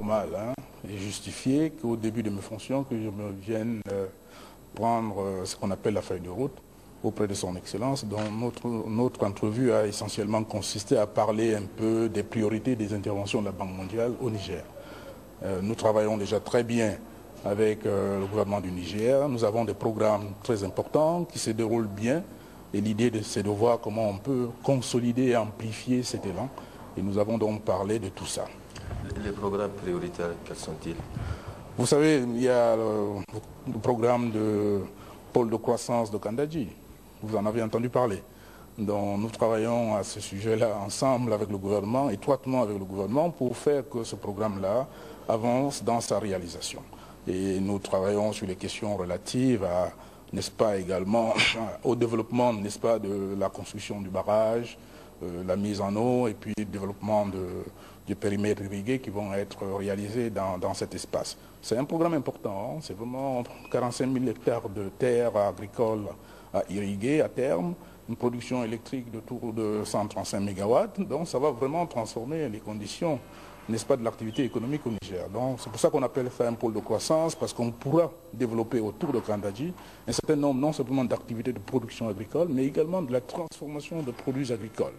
normal et justifié qu'au début de mes fonctions, que je me vienne prendre ce qu'on appelle la feuille de route auprès de son Excellence, dont notre entrevue a essentiellement consisté à parler un peu des priorités des interventions de la Banque mondiale au Niger. Nous travaillons déjà très bien avec le gouvernement du Niger. Nous avons des programmes très importants qui se déroulent bien. Et l'idée, c'est de voir comment on peut consolider et amplifier cet élan. Et nous avons donc parlé de tout ça. Les programmes prioritaires, quels sont-ils? Vous savez, il y a le programme de pôle de croissance de Kandadji. Vous en avez entendu parler. Donc nous travaillons à ce sujet-là ensemble avec le gouvernement, étroitement avec le gouvernement, pour faire que ce programme-là avance dans sa réalisation. Et nous travaillons sur les questions relatives à, n'est-ce pas, également au développement, n'est-ce pas, de la construction du barrage, la mise en eau et puis le développement du périmètre irrigué qui vont être réalisés dans cet espace. C'est un programme important, c'est vraiment 45 000 hectares de terres agricoles à irriguer à terme, une production électrique de autour de 135 MW, donc ça va vraiment transformer les conditions, n'est-ce pas, de l'activité économique au Niger. Donc c'est pour ça qu'on appelle ça un pôle de croissance, parce qu'on pourra développer autour de Kandadji un certain nombre non simplement d'activités de production agricole, mais également de la transformation de produits agricoles.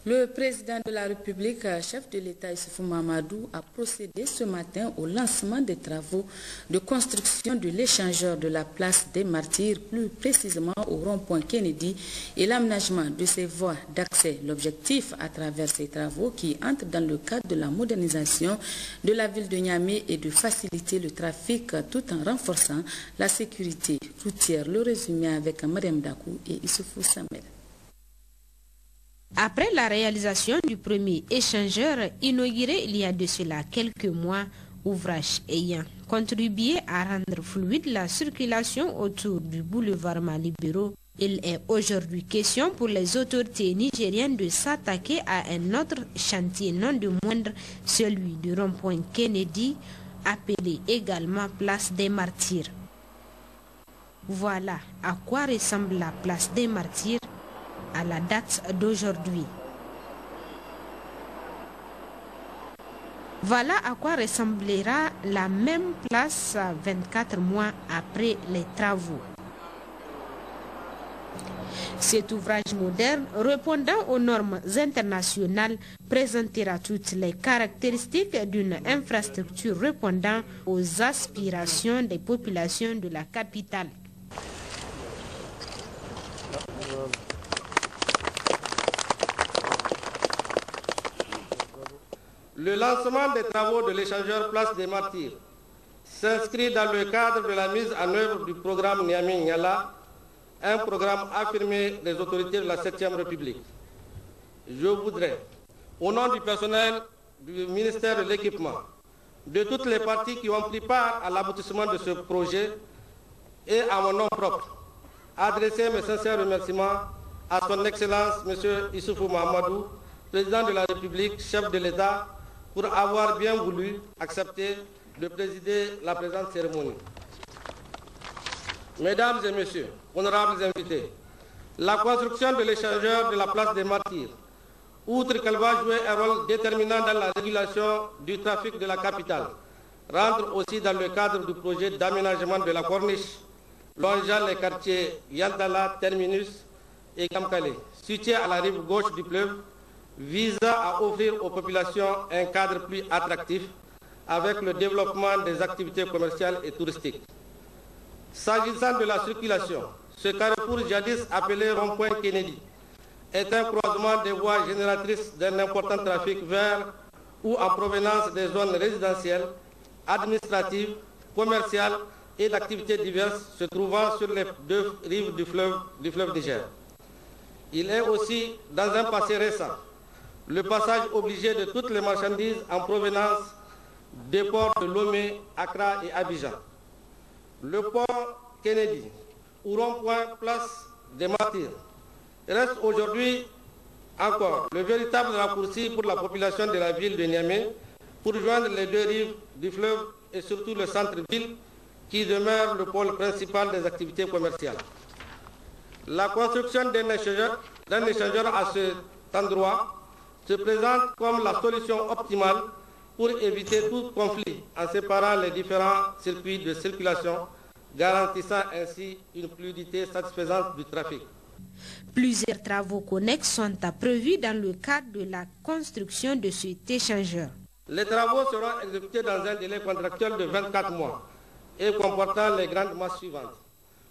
Le président de la République, chef de l'État Issoufou Mahamadou, a procédé ce matin au lancement des travaux de construction de l'échangeur de la place des Martyrs, plus précisément au rond-point Kennedy, et l'aménagement de ses voies d'accès. L'objectif à travers ces travaux qui entrent dans le cadre de la modernisation de la ville de Niamey est de faciliter le trafic tout en renforçant la sécurité routière. Le résumé avec Mariam Dakou et Issoufou Samel. Après la réalisation du premier échangeur inauguré il y a de cela quelques mois, ouvrage ayant contribué à rendre fluide la circulation autour du boulevard Malibéro, il est aujourd'hui question pour les autorités nigériennes de s'attaquer à un autre chantier non de moindre, celui du rond-point Kennedy, appelé également place des Martyrs. Voilà à quoi ressemble la place des Martyrs à la date d'aujourd'hui. Voilà à quoi ressemblera la même place 24 mois après les travaux. Cet ouvrage moderne, répondant aux normes internationales, présentera toutes les caractéristiques d'une infrastructure répondant aux aspirations des populations de la capitale. Le lancement des travaux de l'échangeur Place des Martyrs s'inscrit dans le cadre de la mise en œuvre du programme Niamey-Niala, un programme affirmé des autorités de la 7e République. Je voudrais, au nom du personnel du ministère de l'Équipement, de toutes les parties qui ont pris part à l'aboutissement de ce projet et à mon nom propre, adresser mes sincères remerciements à son Excellence M. Issoufou Mahamadou, président de la République, chef de l'État, pour avoir bien voulu accepter de présider la présente cérémonie. Mesdames et Messieurs, honorables invités, la construction de l'échangeur de la place des Martyrs, outre qu'elle va jouer un rôle déterminant dans la régulation du trafic de la capitale, rentre aussi dans le cadre du projet d'aménagement de la corniche, longeant les quartiers Yantala, Terminus et Kamkale, situés à la rive gauche du fleuve, visant à offrir aux populations un cadre plus attractif avec le développement des activités commerciales et touristiques. S'agissant de la circulation, ce carrefour jadis appelé rond-point Kennedy est un croisement des voies génératrices d'un important trafic vers ou en provenance des zones résidentielles, administratives, commerciales et d'activités diverses se trouvant sur les deux rives du fleuve Niger. Il est aussi, dans un passé récent, le passage obligé de toutes les marchandises en provenance des ports de Lomé, Accra et Abidjan. Le port Kennedy, ou rond-point Place des Martyrs, reste aujourd'hui Encore, le véritable raccourci pour la population de la ville de Niamey pour joindre les deux rives du fleuve et surtout le centre-ville qui demeure le pôle principal des activités commerciales. La construction d'un échangeur à cet endroit se présente comme la solution optimale pour éviter tout conflit en séparant les différents circuits de circulation, garantissant ainsi une fluidité satisfaisante du trafic. Plusieurs travaux connexes sont prévus dans le cadre de la construction de cet échangeur. Les travaux seront exécutés dans un délai contractuel de 24 mois et comportant les grandes masses suivantes.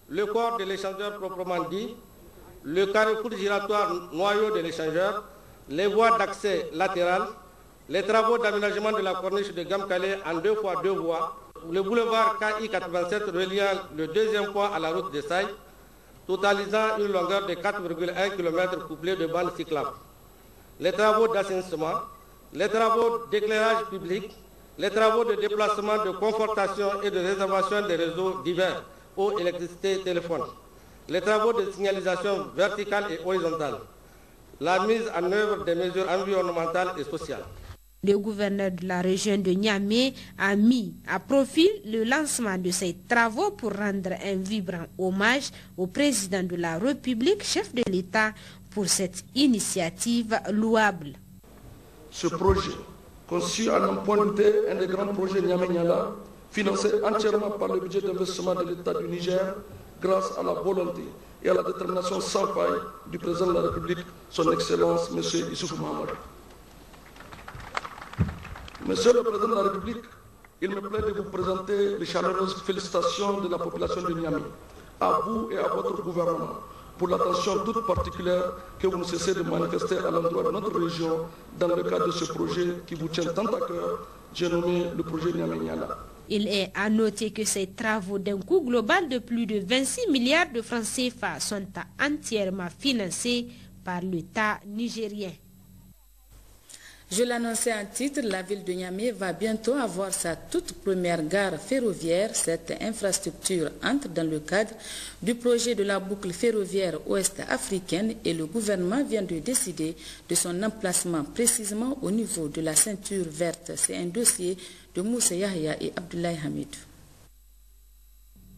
Le corps de l'échangeur proprement dit, le carrefour giratoire noyau de l'échangeur, les voies d'accès latérales, les travaux d'aménagement de la corniche de Gamkale en 2x2 voies, le boulevard KI 87 reliant le deuxième point à la route de Saï, totalisant une longueur de 4,1 km couplée de bandes cyclables. Les travaux d'assainissement, les travaux d'éclairage public, les travaux de déplacement, de confortation et de réservation des réseaux divers, eau, électricité, téléphone, les travaux de signalisation verticale et horizontale, la mise en œuvre des mesures environnementales et sociales. Le gouverneur de la région de Niamey a mis à profit le lancement de ces travaux pour rendre un vibrant hommage au président de la République, chef de l'État, pour cette initiative louable. Ce projet, conçu à en point T, un des grands projets Niamey-Niala, financé entièrement par le budget d'investissement de l'État du Niger, grâce à la volonté et à la détermination sans faille du président de la République, son Excellence, M. Issoufou Mahamadou. Monsieur le Président de la République, il me plaît de vous présenter les chaleureuses félicitations de la population de Niamey, à vous et à votre gouvernement, pour l'attention toute particulière que vous ne cessez de manifester à l'endroit de notre région dans le cadre de ce projet qui vous tient tant à cœur, j'ai nommé le projet Niamey-Niala. Il est à noter que ces travaux d'un coût global de plus de 26 milliards de francs CFA sont entièrement financés par l'État nigérien. Je l'annonçais en titre, la ville de Niamey va bientôt avoir sa toute première gare ferroviaire. Cette infrastructure entre dans le cadre du projet de la boucle ferroviaire ouest-africaine et le gouvernement vient de décider de son emplacement précisément au niveau de la ceinture verte. C'est un dossier de Moussa Yahya et Abdoulaye Hamid.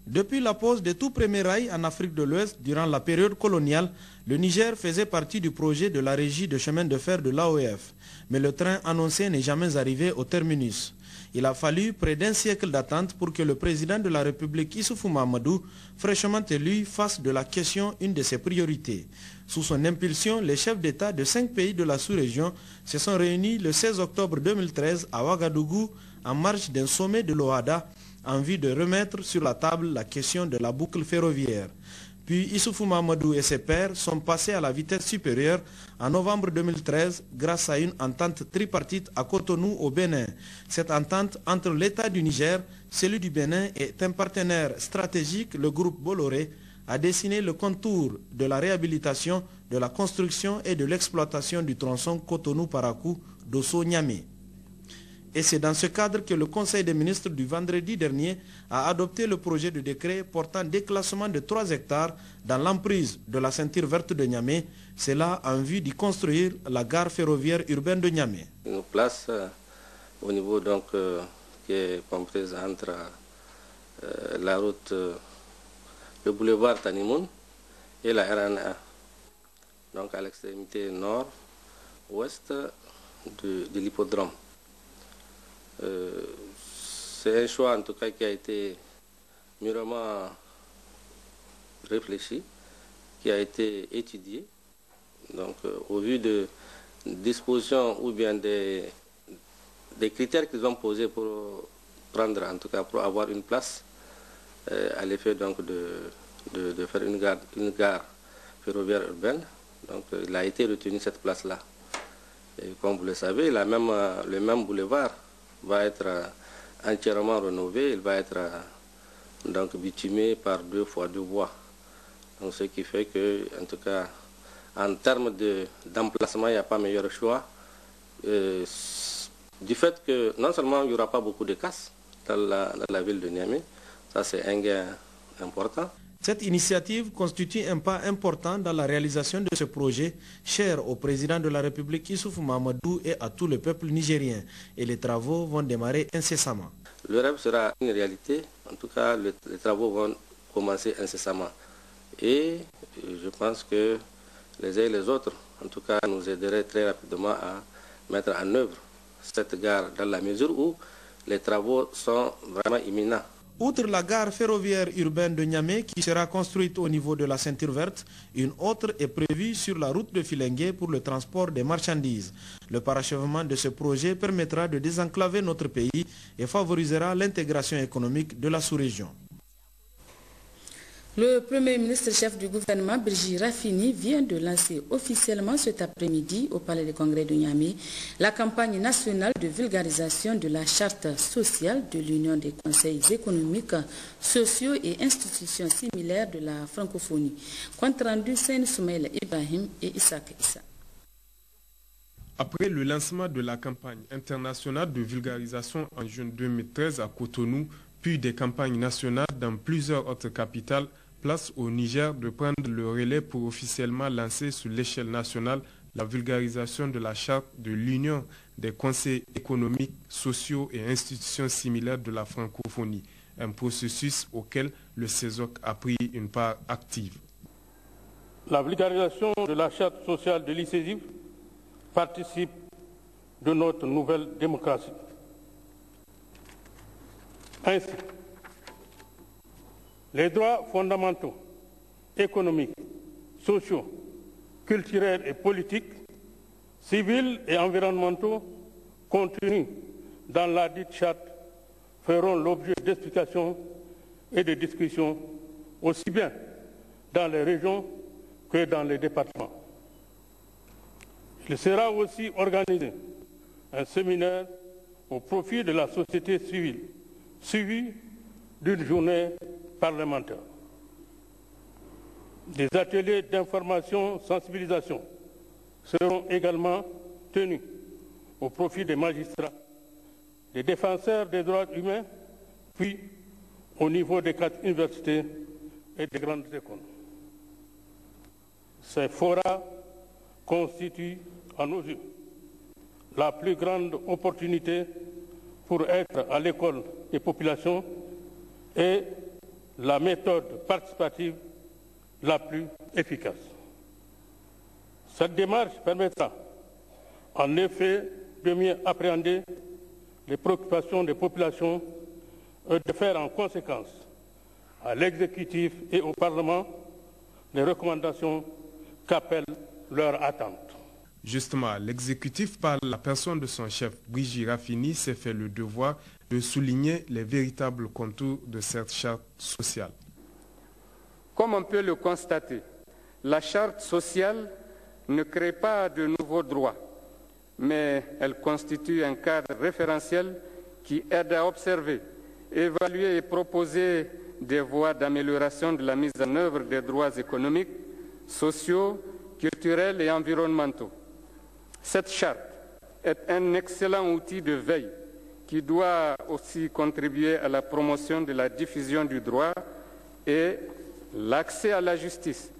Depuis la pose des tout premiers rails en Afrique de l'Ouest durant la période coloniale, le Niger faisait partie du projet de la régie de chemin de fer de l'AOF. Mais le train annoncé n'est jamais arrivé au terminus. Il a fallu près d'un siècle d'attente pour que le président de la République Issoufou Mahamadou, fraîchement élu, fasse de la question une de ses priorités. Sous son impulsion, les chefs d'État de 5 pays de la sous-région se sont réunis le 16 octobre 2013 à Ouagadougou en marge d'un sommet de l'OHADA en vue de remettre sur la table la question de la boucle ferroviaire. Puis Issoufou Mahamadou et ses pairs sont passés à la vitesse supérieure en novembre 2013 grâce à une entente tripartite à Cotonou au Bénin. Cette entente entre l'État du Niger, celui du Bénin et un partenaire stratégique, le groupe Bolloré, a dessiné le contour de la réhabilitation, de la construction et de l'exploitation du tronçon Cotonou-Parakou d'Osso-Niamey. Et c'est dans ce cadre que le Conseil des ministres du vendredi dernier a adopté le projet de décret portant déclassement de 3 hectares dans l'emprise de la ceinture verte de Niamey, cela en vue d'y construire la gare ferroviaire urbaine de Niamey. Une place au niveau donc qui est comprise entre la route, le boulevard Tanimoun et la RNA, donc à l'extrémité nord-ouest de l'hippodrome. C'est un choix en tout cas qui a été mûrement réfléchi, qui a été étudié. Donc au vu de dispositions ou bien des critères qu'ils ont posés pour prendre, en tout cas pour avoir une place à l'effet donc de faire une gare ferroviaire urbaine. Donc il a été retenu cette place-là. Et comme vous le savez, le même boulevard va être entièrement rénové, il va être donc bitumé par 2 fois 2 voies. Donc ce qui fait que, en tout cas, en termes d'emplacement, il n'y a pas meilleur choix. Du fait que non seulement il n'y aura pas beaucoup de casse dans la ville de Niamey, ça c'est un gain important. Cette initiative constitue un pas important dans la réalisation de ce projet, cher au président de la République Issoufou Mahamadou et à tout le peuple nigérien. Et les travaux vont démarrer incessamment. Le rêve sera une réalité, en tout cas les travaux vont commencer incessamment. Et je pense que les uns et les autres, en tout cas, nous aideraient très rapidement à mettre en œuvre cette gare dans la mesure où les travaux sont vraiment imminents. Outre la gare ferroviaire urbaine de Niamey qui sera construite au niveau de la ceinture verte, une autre est prévue sur la route de Filengue pour le transport des marchandises. Le parachèvement de ce projet permettra de désenclaver notre pays et favorisera l'intégration économique de la sous-région. Le Premier ministre chef du gouvernement, Birji Rafini, vient de lancer officiellement cet après-midi au Palais des Congrès de Niamey la campagne nationale de vulgarisation de la charte sociale de l'Union des conseils économiques, sociaux et institutions similaires de la francophonie. Compte rendu Seine Soumaïla Ibrahim et Isaac Issa. Après le lancement de la campagne internationale de vulgarisation en juin 2013 à Cotonou, puis des campagnes nationales dans plusieurs autres capitales, place au Niger de prendre le relais pour officiellement lancer sur l'échelle nationale la vulgarisation de la charte de l'Union des conseils économiques, sociaux et institutions similaires de la francophonie, un processus auquel le CESOC a pris une part active. La vulgarisation de la charte sociale de l'ICESIF participe de notre nouvelle démocratie. Ainsi, les droits fondamentaux, économiques, sociaux, culturels et politiques, civils et environnementaux contenus dans la dite charte feront l'objet d'explications et de discussions aussi bien dans les régions que dans les départements. Il sera aussi organisé un séminaire au profit de la société civile, suivi d'une journée parlementaire. Des ateliers d'information, sensibilisation seront également tenus au profit des magistrats, des défenseurs des droits humains, puis au niveau des 4 universités et des grandes écoles. Ces forats constituent, à nos yeux, la plus grande opportunité pour être à l'école des populations et la méthode participative la plus efficace. Cette démarche permettra en effet de mieux appréhender les préoccupations des populations et de faire en conséquence à l'exécutif et au Parlement les recommandations qu'appellent leurs attentes. Justement, l'exécutif, par la personne de son chef, Birji Rafini, s'est fait le devoir de souligner les véritables contours de cette charte sociale. Comme on peut le constater, la charte sociale ne crée pas de nouveaux droits, mais elle constitue un cadre référentiel qui aide à observer, évaluer et proposer des voies d'amélioration de la mise en œuvre des droits économiques, sociaux, culturels et environnementaux. Cette charte est un excellent outil de veille qui doit aussi contribuer à la promotion de la diffusion du droit et l'accès à la justice,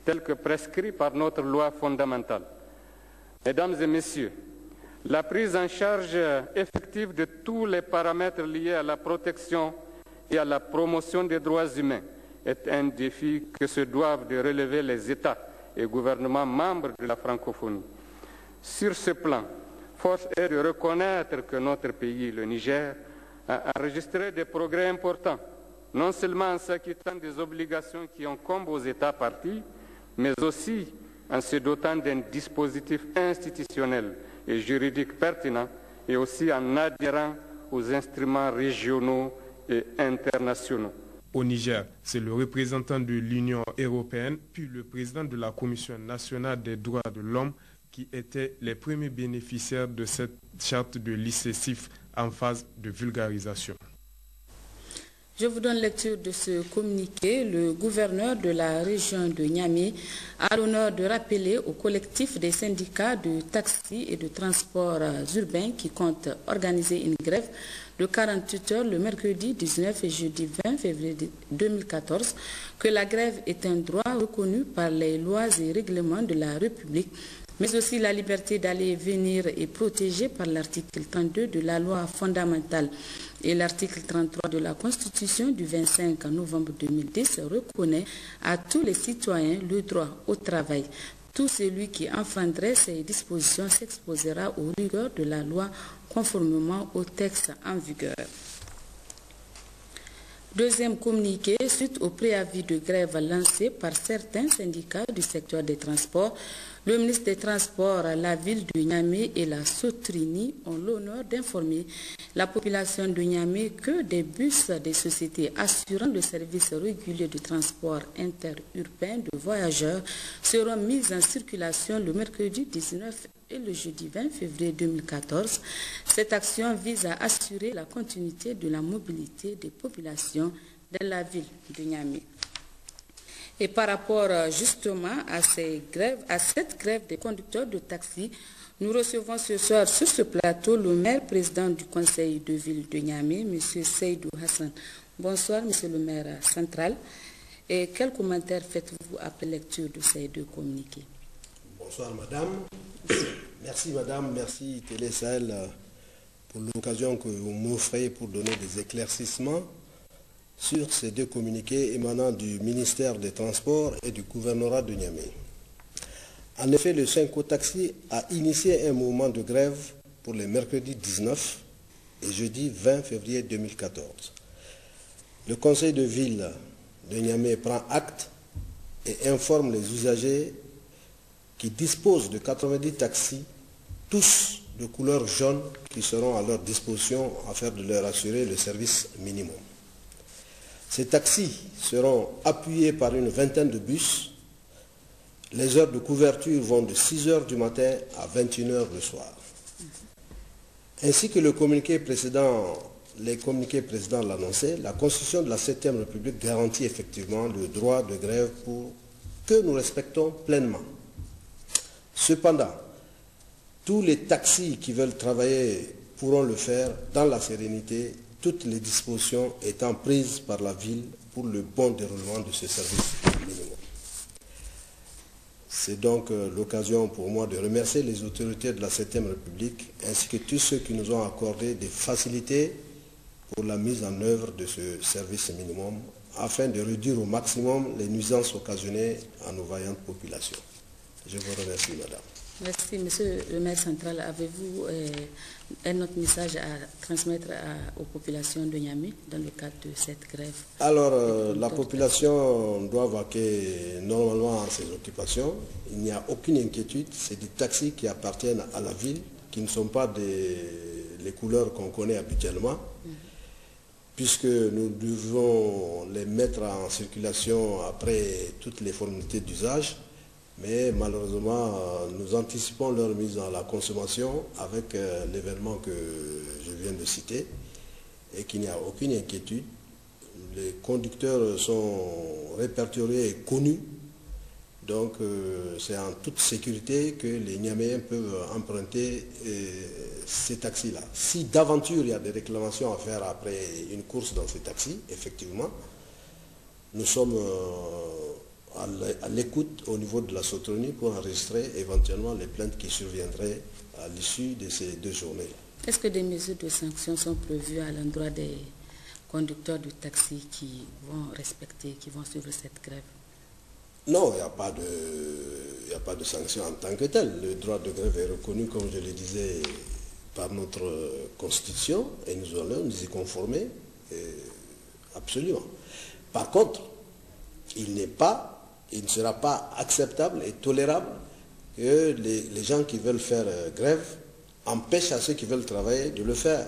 tel que prescrit par notre loi fondamentale. Mesdames et messieurs, la prise en charge effective de tous les paramètres liés à la protection et à la promotion des droits humains est un défi que se doivent de relever les États et gouvernements membres de la francophonie. Sur ce plan, force est de reconnaître que notre pays, le Niger, a enregistré des progrès importants, non seulement en s'acquittant des obligations qui incombent aux États partis, mais aussi en se dotant d'un dispositif institutionnel et juridique pertinent et aussi en adhérant aux instruments régionaux et internationaux. Au Niger, c'est le représentant de l'Union européenne, puis le président de la Commission nationale des droits de l'homme qui étaient les premiers bénéficiaires de cette charte de l'ICESIF en phase de vulgarisation. Je vous donne lecture de ce communiqué. Le gouverneur de la région de Niamey a l'honneur de rappeler au collectif des syndicats de taxi et de transports urbains qui comptent organiser une grève de 48 heures le mercredi 19 et jeudi 20 février 2014 que la grève est un droit reconnu par les lois et règlements de la République, mais aussi la liberté d'aller et venir est protégée par l'article 32 de la loi fondamentale et l'article 33 de la Constitution du 25 novembre 2010 reconnaît à tous les citoyens le droit au travail. Tout celui qui enfreindrait ces dispositions s'exposera aux rigueurs de la loi conformément au texte en vigueur. Deuxième communiqué, suite au préavis de grève lancé par certains syndicats du secteur des transports, le ministre des Transports, la ville de Niamey et la Sotrini ont l'honneur d'informer la population de Niamey que des bus des sociétés assurant le service régulier de transport interurbain de voyageurs seront mis en circulation le mercredi 19 et le jeudi 20 février 2014. Cette action vise à assurer la continuité de la mobilité des populations dans la ville de Niamey. Et par rapport justement à cette grève des conducteurs de taxi, nous recevons ce soir sur ce plateau le maire président du conseil de ville de Niamey, M. Seydou Hassan. Bonsoir, M. le maire central. Et quel commentaire faites-vous après lecture de ces deux communiqués? Bonsoir, madame. Merci, madame. Merci, Télé Sahel, pour l'occasion que vous m'offrez pour donner des éclaircissements sur ces deux communiqués émanant du ministère des Transports et du gouvernorat de Niamey. En effet, le Synco Taxi a initié un mouvement de grève pour les mercredis 19 et jeudi 20 février 2014. Le conseil de ville de Niamey prend acte et informe les usagers qui disposent de 90 taxis, tous de couleur jaune, qui seront à leur disposition afin de leur assurer le service minimum. Ces taxis seront appuyés par une vingtaine de bus. Les heures de couverture vont de 6 heures du matin à 21 heures le soir. Ainsi que les communiqués précédents l'annonçaient, la Constitution de la 7e République garantit effectivement le droit de grève que nous respectons pleinement. Cependant, tous les taxis qui veulent travailler pourront le faire dans la sérénité, toutes les dispositions étant prises par la ville pour le bon déroulement de ce service minimum. C'est donc l'occasion pour moi de remercier les autorités de la 7e République ainsi que tous ceux qui nous ont accordé des facilités pour la mise en œuvre de ce service minimum afin de réduire au maximum les nuisances occasionnées à nos vaillantes populations. Je vous remercie, madame. Merci, monsieur le maire central. Avez-vous un autre message à transmettre aux populations de Niamey dans le cadre de cette grève? Alors, la population doit vaquer normalement à ses occupations. Il n'y a aucune inquiétude. C'est des taxis qui appartiennent à la ville, qui ne sont pas les couleurs qu'on connaît habituellement, puisque nous devons les mettre en circulation après toutes les formalités d'usage. Mais malheureusement, nous anticipons leur mise à la consommation avec l'événement que je viens de citer et qu'il n'y a aucune inquiétude. Les conducteurs sont répertoriés et connus, donc c'est en toute sécurité que les Niaméens peuvent emprunter ces taxis-là. Si d'aventure il y a des réclamations à faire après une course dans ces taxis, effectivement, nous sommes à l'écoute au niveau de la Sotrini pour enregistrer éventuellement les plaintes qui surviendraient à l'issue de ces deux journées. Est-ce que des mesures de sanctions sont prévues à l'endroit des conducteurs de taxi qui vont suivre cette grève? Non, il n'y a pas de sanctions en tant que tel. Le droit de grève est reconnu, comme je le disais, par notre Constitution et nous allons nous y conformer absolument. Par contre, il ne sera pas acceptable et tolérable que les gens qui veulent faire grève empêchent à ceux qui veulent travailler de le faire.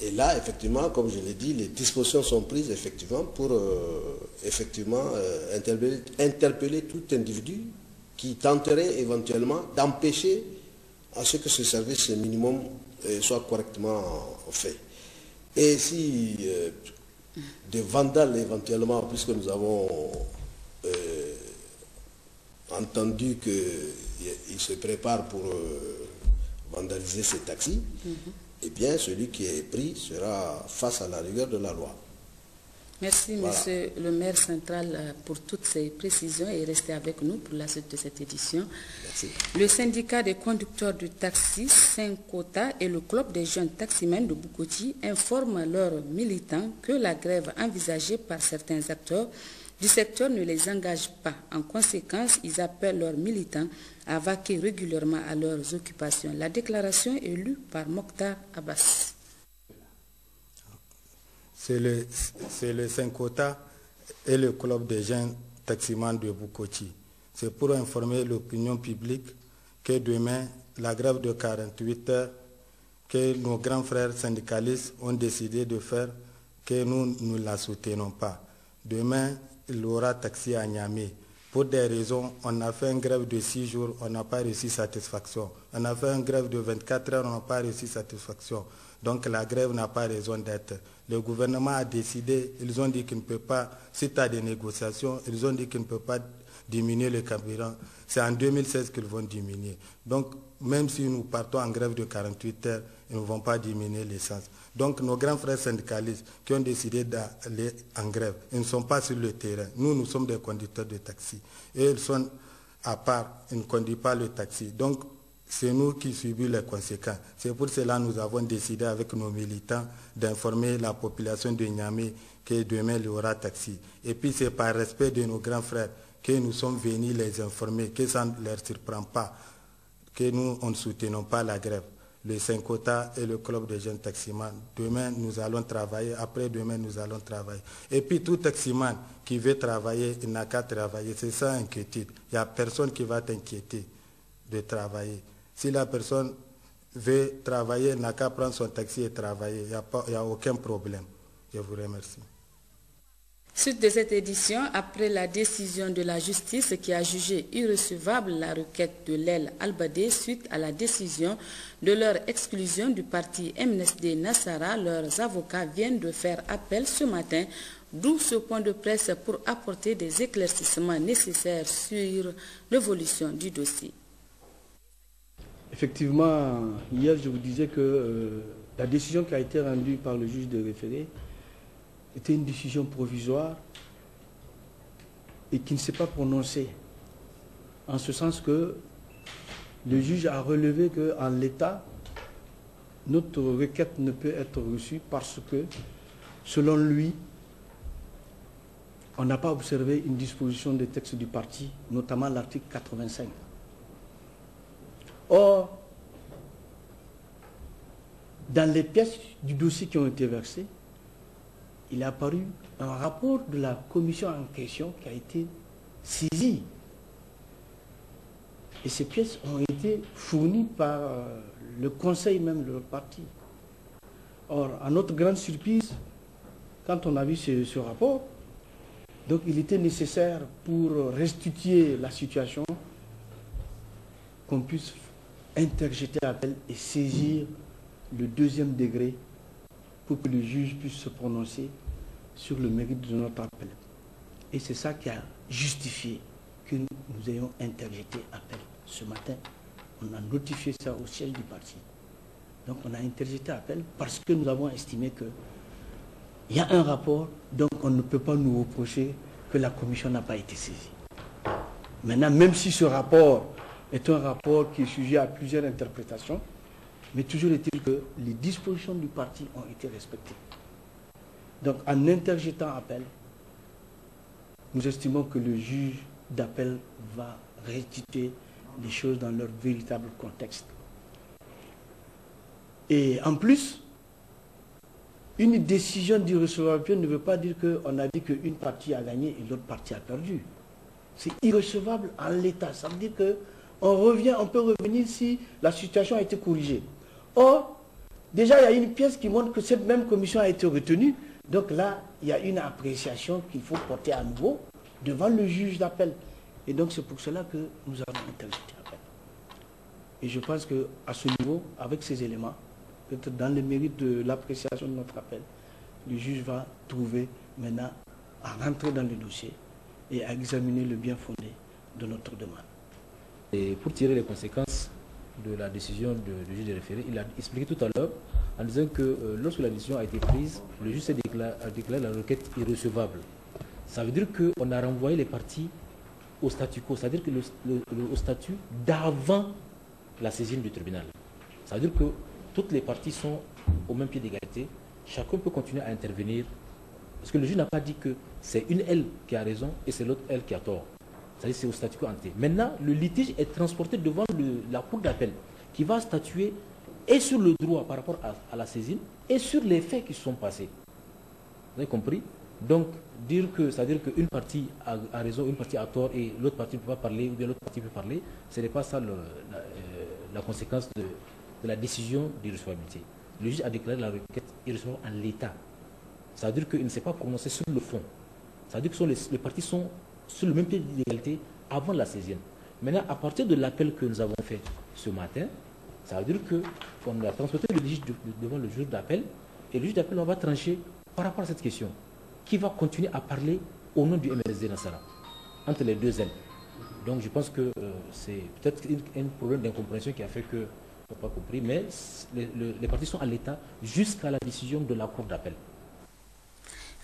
Et là, effectivement, comme je l'ai dit, les dispositions sont prises effectivement pour interpeller tout individu qui tenterait éventuellement d'empêcher à ce que ce service minimum soit correctement fait. Et si des vandales éventuellement, puisque nous avons entendu qu'ils se préparent pour vandaliser ces taxis, eh bien celui qui est pris sera face à la rigueur de la loi. Merci, Voilà. Monsieur le maire central, pour toutes ces précisions et restez avec nous pour la suite de cette édition. Merci. Le syndicat des conducteurs de taxi, Syncota, et le club des jeunes taximens de Bukoti informent leurs militants que la grève envisagée par certains acteurs du secteur ne les engage pas. En conséquence, ils appellent leurs militants à vaquer régulièrement à leurs occupations. La déclaration est lue par Mokhtar Abbas. C'est le Syncota et le club des jeunes taximans de Bukoti. C'est pour informer l'opinion publique que demain, la grève de 48 heures que nos grands frères syndicalistes ont décidé de faire, que nous ne la soutenons pas. Demain, il y aura taxi à Niamey. Pour des raisons, on a fait une grève de 6 jours, on n'a pas reçu satisfaction. On a fait une grève de 24 heures, on n'a pas reçu satisfaction. Donc la grève n'a pas raison d'être. Le gouvernement a décidé, ils ont dit qu'il ne peut pas, suite à des négociations, ils ont dit qu'ils ne peuvent pas diminuer le carburant. C'est en 2016 qu'ils vont diminuer. Donc même si nous partons en grève de 48 heures, ils ne vont pas diminuer l'essence. Donc nos grands frères syndicalistes qui ont décidé d'aller en grève, ils ne sont pas sur le terrain. Nous sommes des conducteurs de taxi. Et ils sont à part, ils ne conduisent pas le taxi. Donc c'est nous qui subissons les conséquences. C'est pour cela que nous avons décidé avec nos militants d'informer la population de Niamey que demain il y aura taxi. Et puis c'est par respect de nos grands frères que nous sommes venus les informer, que ça ne leur surprend pas, que nous on ne soutenons pas la grève. Le Syncota et le club des jeunes taximans. Demain, nous allons travailler. Après-demain, nous allons travailler. Et puis, tout taximan qui veut travailler, il n'a qu'à travailler. C'est ça l'inquiétude. Il n'y a personne qui va t'inquiéter de travailler. Si la personne veut travailler, il n'a qu'à prendre son taxi et travailler. Il n'y a aucun problème. Je vous remercie. Suite de cette édition, après la décision de la justice qui a jugé irrecevable la requête de l'aile Albadé suite à la décision de leur exclusion du parti MNSD Nassara, leurs avocats viennent de faire appel ce matin, d'où ce point de presse pour apporter des éclaircissements nécessaires sur l'évolution du dossier. Effectivement, hier je vous disais que la décision qui a été rendue par le juge de référé était une décision provisoire et qui ne s'est pas prononcée. En ce sens que le juge a relevé qu'en l'état, notre requête ne peut être reçue parce que, selon lui, on n'a pas observé une disposition des textes du parti, notamment l'article 85. Or, dans les pièces du dossier qui ont été versées, il est apparu un rapport de la commission en question qui a été saisie. Et ces pièces ont été fournies par le conseil même de leur parti. Or, à notre grande surprise, quand on a vu ce rapport, donc il était nécessaire pour restituer la situation qu'on puisse interjeter appel et saisir le deuxième degré pour que le juge puisse se prononcer sur le mérite de notre appel. Et c'est ça qui a justifié que nous ayons interjeté appel. Ce matin, on a notifié ça au siège du parti. Donc on a interjeté appel parce que nous avons estimé qu'il y a un rapport, donc on ne peut pas nous reprocher que la commission n'a pas été saisie. Maintenant, même si ce rapport est un rapport qui est sujet à plusieurs interprétations, mais toujours est-il que les dispositions du parti ont été respectées. Donc, en interjetant appel, nous estimons que le juge d'appel va restituer les choses dans leur véritable contexte. Et en plus, une décision d'irrecevabilité ne veut pas dire qu'on a dit qu'une partie a gagné et l'autre partie a perdu. C'est irrecevable en l'état. Ça veut dire qu'on peut revenir si la situation a été corrigée. Or, déjà, il y a une pièce qui montre que cette même commission a été retenue. Donc là, il y a une appréciation qu'il faut porter à nouveau devant le juge d'appel. Et donc, c'est pour cela que nous avons interjeté l'appel. Et je pense qu'à ce niveau, avec ces éléments, peut-être dans le mérite de l'appréciation de notre appel, le juge va trouver maintenant à rentrer dans le dossier et à examiner le bien fondé de notre demande. Et pour tirer les conséquences de la décision du juge de référé, il a expliqué tout à l'heure en disant que lorsque la décision a été prise, le juge a déclaré la requête irrecevable. Ça veut dire qu'on a renvoyé les parties au statu quo, c'est-à-dire que au statut d'avant la saisine du tribunal. Ça veut dire que toutes les parties sont au même pied d'égalité, chacun peut continuer à intervenir, parce que le juge n'a pas dit que c'est une elle qui a raison et c'est l'autre elle qui a tort. C'est-à-dire que c'est au statu quo ante. Maintenant, le litige est transporté devant la cour d'appel qui va statuer et sur le droit par rapport à la saisine et sur les faits qui se sont passés. Vous avez compris? Donc, c'est-à-dire qu'une partie a raison, une partie a tort et l'autre partie ne peut pas parler ou bien l'autre partie peut parler, ce n'est pas ça la conséquence de la décision d'irrecevabilité. Le juge a déclaré la requête irrecevable en l'état. Ça veut dire qu'il ne s'est pas prononcé sur le fond. Ça veut dire que les parties sont sur le même pied d'égalité avant la saisine. Maintenant, à partir de l'appel que nous avons fait ce matin, ça veut dire qu'on a transporté le litige devant le juge d'appel et le juge d'appel va trancher par rapport à cette question, qui va continuer à parler au nom du MRSD Nassara, entre les deux ailes. Donc je pense que c'est peut-être un problème d'incompréhension qui a fait que on n'a pas compris, mais les parties sont à l'état jusqu'à la décision de la cour d'appel.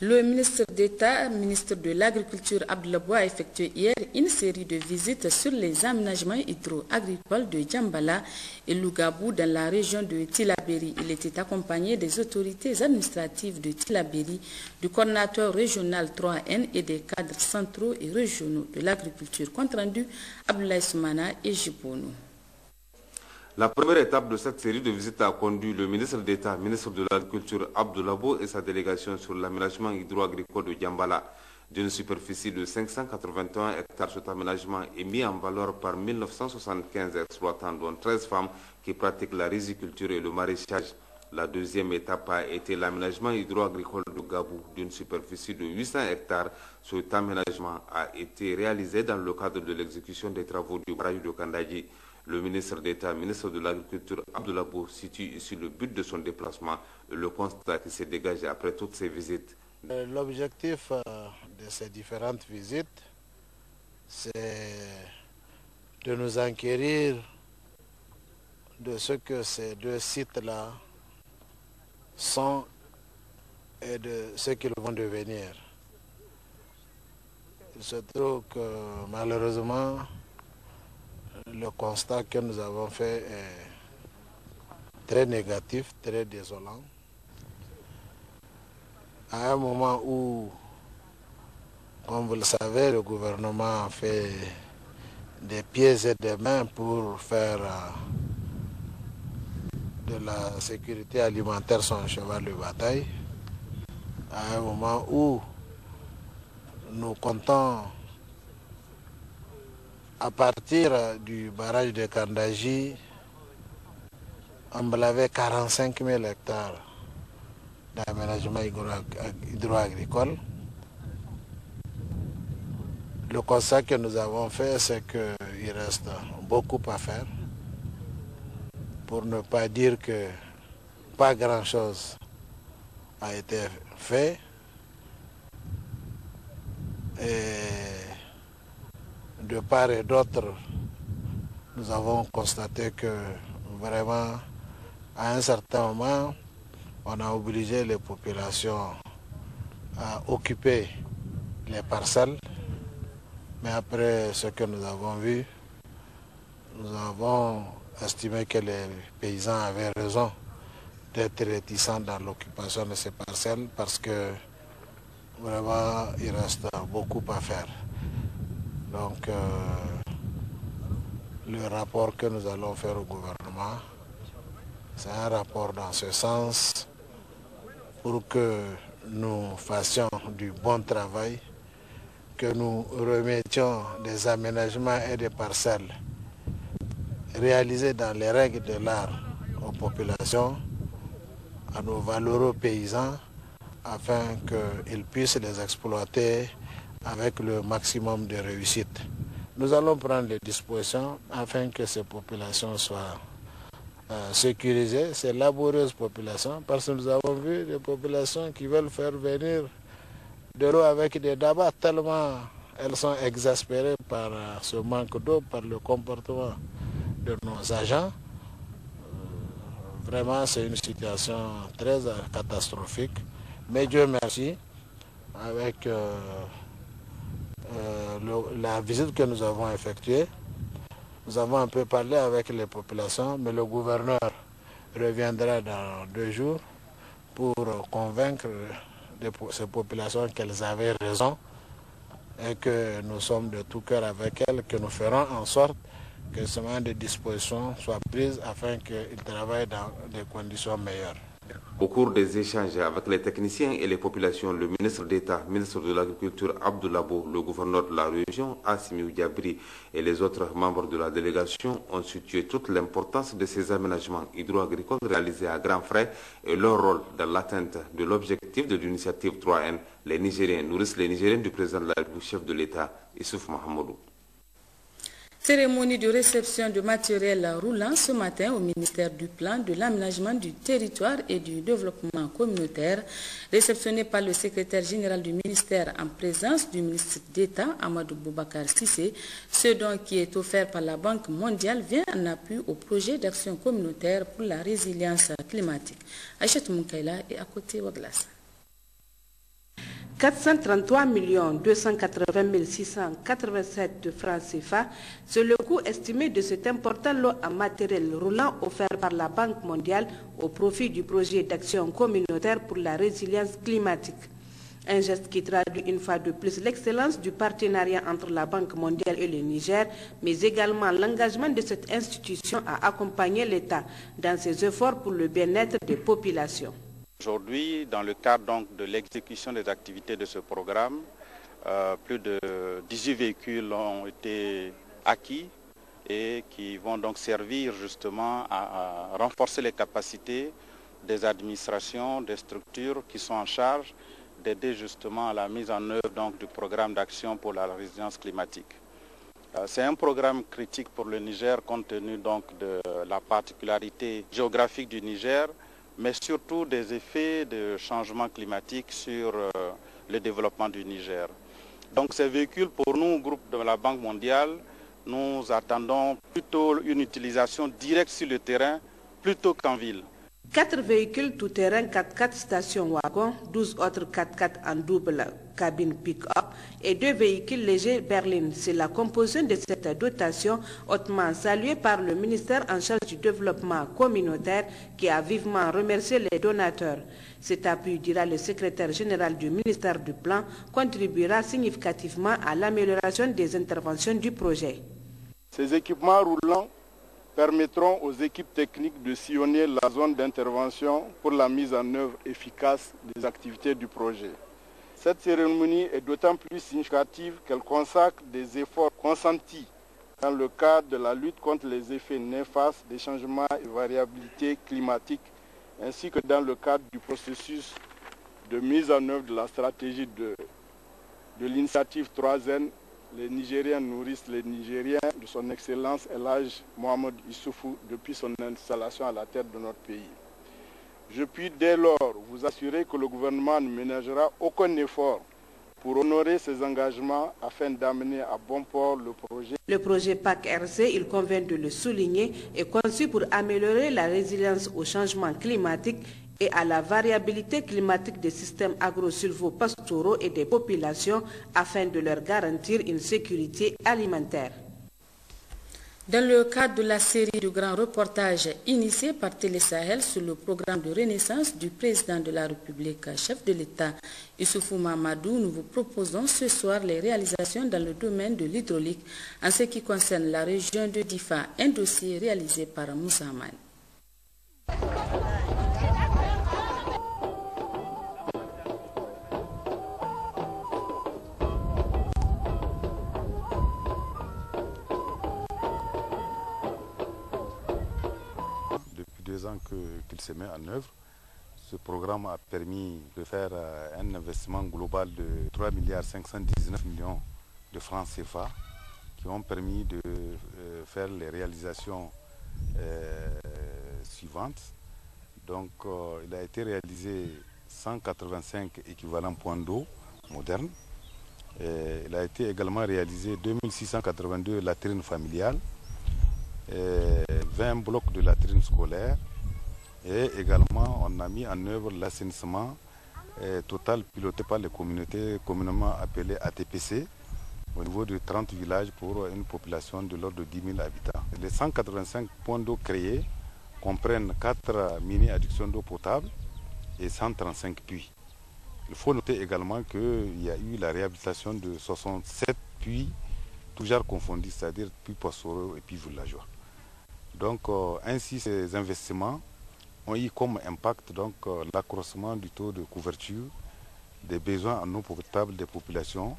Le ministre d'État, ministre de l'Agriculture Abdoulaye Boua a effectué hier une série de visites sur les aménagements hydro-agricoles de Djambala et Lougabou dans la région de Tillabéri. Il était accompagné des autorités administratives de Tillabéri, du coordinateur régional 3N et des cadres centraux et régionaux de l'agriculture. Compte rendu Abdoulaye Soumana et Jibonou. La première étape de cette série de visites a conduit le ministre d'État, ministre de l'Agriculture Abdoulaye Boua et sa délégation sur l'aménagement hydro-agricole de Djambala. D'une superficie de 581 hectares, cet aménagement est mis en valeur par 1975 exploitants, dont 13 femmes qui pratiquent la riziculture et le maraîchage. La deuxième étape a été l'aménagement hydro-agricole de Gabou, d'une superficie de 800 hectares. Cet aménagement a été réalisé dans le cadre de l'exécution des travaux du barrage de Kandadji. Le ministre d'État, ministre de l'Agriculture Abdoulaye Boua situe ici le but de son déplacement et le constat qui s'est dégagé après toutes ces visites. L'objectif de ces différentes visites, c'est de nous enquérir de ce que ces deux sites-là sont et de ce qu'ils vont devenir. Il se trouve que malheureusement, le constat que nous avons fait est très négatif, très désolant. À un moment où, comme vous le savez, le gouvernement fait des pieds et des mains pour faire de la sécurité alimentaire son cheval de bataille, à un moment où nous comptons à partir du barrage de Kandadji, emblaver 45 000 hectares d'aménagement hydro-agricole. Le constat que nous avons fait, c'est qu'il reste beaucoup à faire, pour ne pas dire que pas grand-chose a été fait. Et de part et d'autre, nous avons constaté que vraiment, à un certain moment, on a obligé les populations à occuper les parcelles. Mais après ce que nous avons vu, nous avons estimé que les paysans avaient raison d'être réticents dans l'occupation de ces parcelles parce que vraiment, il reste beaucoup à faire. Donc, le rapport que nous allons faire au gouvernement, c'est un rapport dans ce sens pour que nous fassions du bon travail, que nous remettions des aménagements et des parcelles réalisés dans les règles de l'art aux populations, à nos valeureux paysans, afin qu'ils puissent les exploiter avec le maximum de réussite. Nous allons prendre les dispositions afin que ces populations soient sécuriser ces laborieuses populations, parce que nous avons vu des populations qui veulent faire venir de l'eau avec des dabas tellement elles sont exaspérées par ce manque d'eau, par le comportement de nos agents. Vraiment, c'est une situation très catastrophique. Mais Dieu merci, avec la visite que nous avons effectuée, nous avons un peu parlé avec les populations, mais le gouverneur reviendra dans 2 jours pour convaincre ces populations qu'elles avaient raison et que nous sommes de tout cœur avec elles, que nous ferons en sorte que ce moment de disposition soit prise afin qu'ils travaillent dans des conditions meilleures. Au cours des échanges avec les techniciens et les populations, le ministre d'État, ministre de l'Agriculture Abdou Labo, le gouverneur de la région Assimi Diabri et les autres membres de la délégation ont situé toute l'importance de ces aménagements hydro-agricoles réalisés à grands frais et leur rôle dans l'atteinte de l'objectif de l'initiative 3N. Les Nigériens nourrissent les Nigériens du président de la République, chef de l'État, Issouf Mahamadou. Cérémonie de réception de matériel roulant ce matin au ministère du Plan, de l'Aménagement du Territoire et du Développement communautaire, réceptionnée par le secrétaire général du ministère en présence du ministre d'État, Amadou Boubacar Sissé. Ce don qui est offert par la Banque mondiale vient en appui au projet d'action communautaire pour la résilience climatique. Aïchat Moukaila est à côté Waglas. 433 280 687 de francs CFA, c'est le coût estimé de cet important lot en matériel roulant offert par la Banque mondiale au profit du projet d'action communautaire pour la résilience climatique. Un geste qui traduit une fois de plus l'excellence du partenariat entre la Banque mondiale et le Niger, mais également l'engagement de cette institution à accompagner l'État dans ses efforts pour le bien-être des populations. Aujourd'hui, dans le cadre donc de l'exécution des activités de ce programme, plus de 18 véhicules ont été acquis et qui vont donc servir justement à renforcer les capacités des administrations, des structures qui sont en charge d'aider justement à la mise en œuvre donc du programme d'action pour la résilience climatique. C'est un programme critique pour le Niger compte tenu donc de la particularité géographique du Niger, mais surtout des effets de changement climatique sur le développement du Niger. Donc ces véhicules, pour nous, groupe de la Banque mondiale, nous attendons plutôt une utilisation directe sur le terrain plutôt qu'en ville. 4 véhicules tout-terrain 4x4 station-wagon, 12 autres 4x4 en double cabine pick-up et 2 véhicules légers berlines. C'est la composition de cette dotation hautement saluée par le ministère en charge du développement communautaire qui a vivement remercié les donateurs. Cet appui, dira le secrétaire général du ministère du Plan, contribuera significativement à l'amélioration des interventions du projet. Ces équipements roulants permettront aux équipes techniques de sillonner la zone d'intervention pour la mise en œuvre efficace des activités du projet. Cette cérémonie est d'autant plus significative qu'elle consacre des efforts consentis dans le cadre de la lutte contre les effets néfastes des changements et variabilités climatiques, ainsi que dans le cadre du processus de mise en œuvre de la stratégie de l'initiative 3N. Les Nigériens nourrissent les Nigériens de son Excellence El Hadj Mohamed Issoufou depuis son installation à la tête de notre pays. Je puis dès lors vous assurer que le gouvernement ne ménagera aucun effort pour honorer ses engagements afin d'amener à bon port le projet. Le projet PAC-RC, il convient de le souligner, est conçu pour améliorer la résilience au changement climatique et à la variabilité climatique des systèmes agro-silvo-pastoraux et des populations afin de leur garantir une sécurité alimentaire. Dans le cadre de la série de grands reportages initiés par Télé Sahel sur le programme de renaissance du président de la République, chef de l'État, Issoufou Mahamadou, nous vous proposons ce soir les réalisations dans le domaine de l'hydraulique en ce qui concerne la région de Difa, un dossier réalisé par Moussa Amani. Qu'il se met en œuvre. Ce programme a permis de faire un investissement global de 3 519 milliards de francs CFA qui ont permis de faire les réalisations suivantes. Donc, il a été réalisé 185 équivalents points d'eau modernes. Il a été également réalisé 2682 latrines familiales, 20 blocs de latrines scolaires, et également on a mis en œuvre l'assainissement total piloté par les communautés communément appelées ATPC au niveau de 30 villages pour une population de l'ordre de 10 000 habitants. Les 185 points d'eau créés comprennent 4 mini-adductions d'eau potable et 135 puits. Il faut noter également qu'il y a eu la réhabilitation de 67 puits, tous genres confondus, c'est-à-dire puits pastoraux et puits villageois. Donc ainsi ces investissements ont eu comme impact l'accroissement du taux de couverture des besoins en eau potable des populations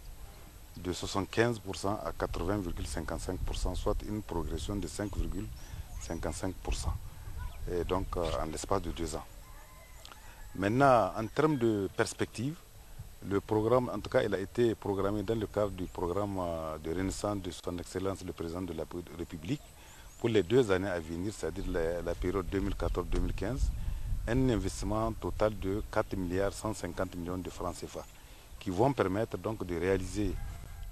de 75% à 80,55%, soit une progression de 5,55%, et donc en l'espace de 2 ans. Maintenant, en termes de perspective, le programme, en tout cas, il a été programmé dans le cadre du programme de renaissance de son Excellence le Président de la République pour les 2 années à venir, c'est-à-dire la période 2014-2015, un investissement total de 4 milliards 150 millions de francs CFA qui vont permettre donc de réaliser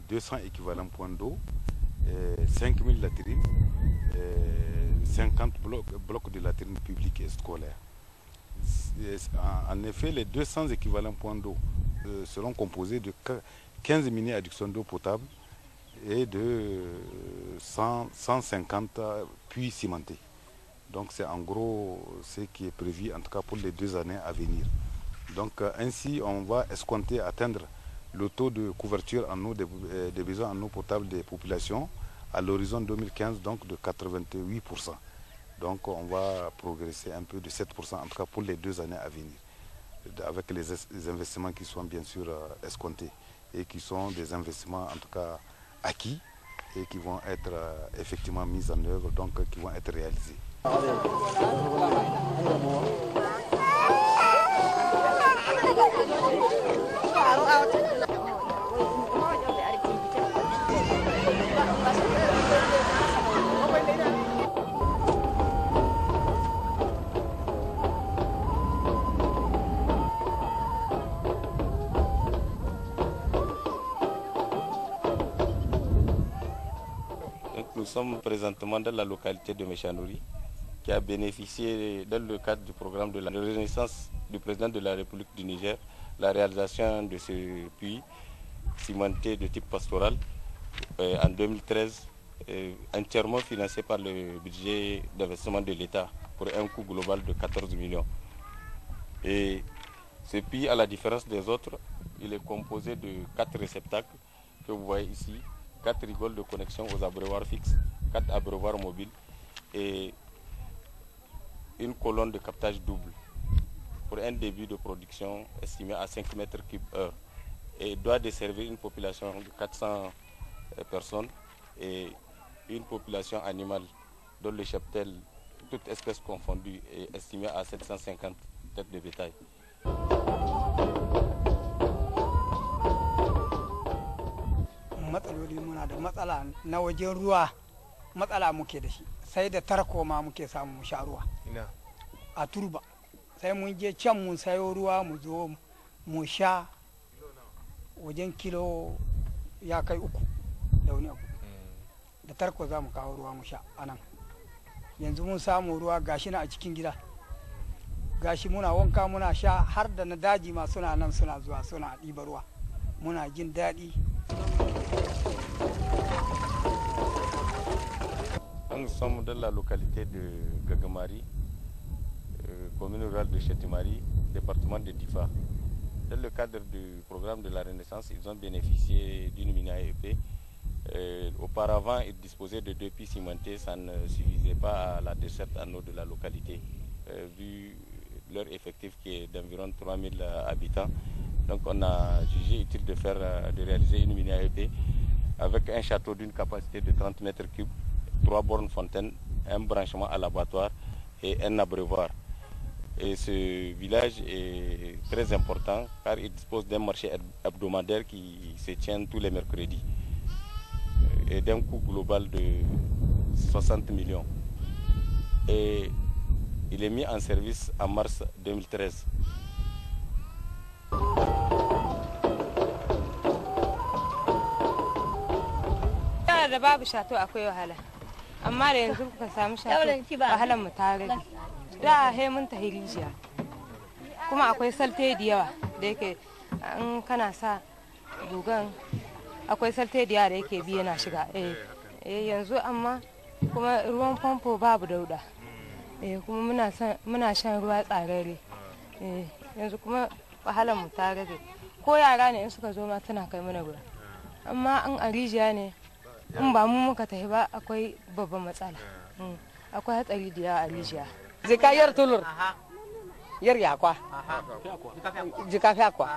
200 équivalents points d'eau, 5000 latrines, 50 blocs de latrines publiques et scolaires. En effet, les 200 équivalents points d'eau seront composés de 15 mini-adductions d'eau potable et de 150 puits cimentés. Donc c'est en gros ce qui est prévu, en tout cas pour les 2 années à venir. Donc ainsi, on va escompter atteindre le taux de couverture en eau des besoins en eau potable des populations à l'horizon 2015, donc de 88%. Donc on va progresser un peu de 7%, en tout cas pour les 2 années à venir, avec les investissements qui sont bien sûr escomptés et qui sont des investissements en tout cas acquis et qui vont être effectivement mis en œuvre, donc qui vont être réalisés. Nous sommes présentement dans la localité de Méchanouri, qui a bénéficié, dans le cadre du programme de la renaissance du président de la République du Niger, la réalisation de ce puits cimenté de type pastoral en 2013, entièrement financé par le budget d'investissement de l'État pour un coût global de 14 millions. Et ce puits, à la différence des autres, il est composé de 4 réceptacles que vous voyez ici, 4 rigoles de connexion aux abreuvoirs fixes, 4 abreuvoirs mobiles et une colonne de captage double pour un débit de production estimé à 5 mètres cubes heure, et doit desservir une population de 400 personnes et une population animale dont le cheptel, toute espèce confondue, est estimé à 750 têtes de bétail. matsaloli muna da matsala na wajen ruwa, matsala muke da shi, sai da tarko ma muke samu mu sha ruwa a turba, sai mun je can mun sayo ruwa mu zo mu sha wajen kilo ya kai 3 da wani abu, da tarko za mu kawo ruwa mu sha anan. Yanzu mun samu ruwa gashi na a cikin gida, gashi muna wanka muna sha, har da na daji ma suna nan suna zuwa suna ɗiba ruwa, muna jin daɗi. Nous sommes dans la localité de Gagamari, commune rurale de Chetimari, département de Difa. Dans le cadre du programme de la Renaissance, ils ont bénéficié d'une mini-AEP. Auparavant, ils disposaient de 2 puits cimentés, ça ne suffisait pas à la desserte en eau de la localité, vu leur effectif qui est d'environ 3000 habitants. Donc on a jugé utile de réaliser une mini-AEP avec un château d'une capacité de 30 mètres cubes, 3 bornes fontaines, un branchement à l'abattoir et un abreuvoir. Et ce village est très important car il dispose d'un marché hebdomadaire qui se tient tous les mercredis et d'un coût global de 60 millions. Et Il est mis en service en mars 2013. Da babu shato akwai wahala, amma da yanzu kuka samu shato wahalar mu ta rage. Da he mun tahi rijiya, kuma akwai salte da yawa da yake in kana sa gugan akwai salte da yawa da yake bi yana shiga. Yanzu amma kuma ruwan famfo babu dauda, kuma muna shan ruwa tsararre. Yanzu kuma wahalar mu ta rage, ko yara ne in suka zo ma tana kai mana ruwa, amma in a rijiya ne in ba mu muka tafi ba akwai babban matsala, akwai hatsari da yawa a rijiya. Jika yar tulur yar yakwa jika fiakwa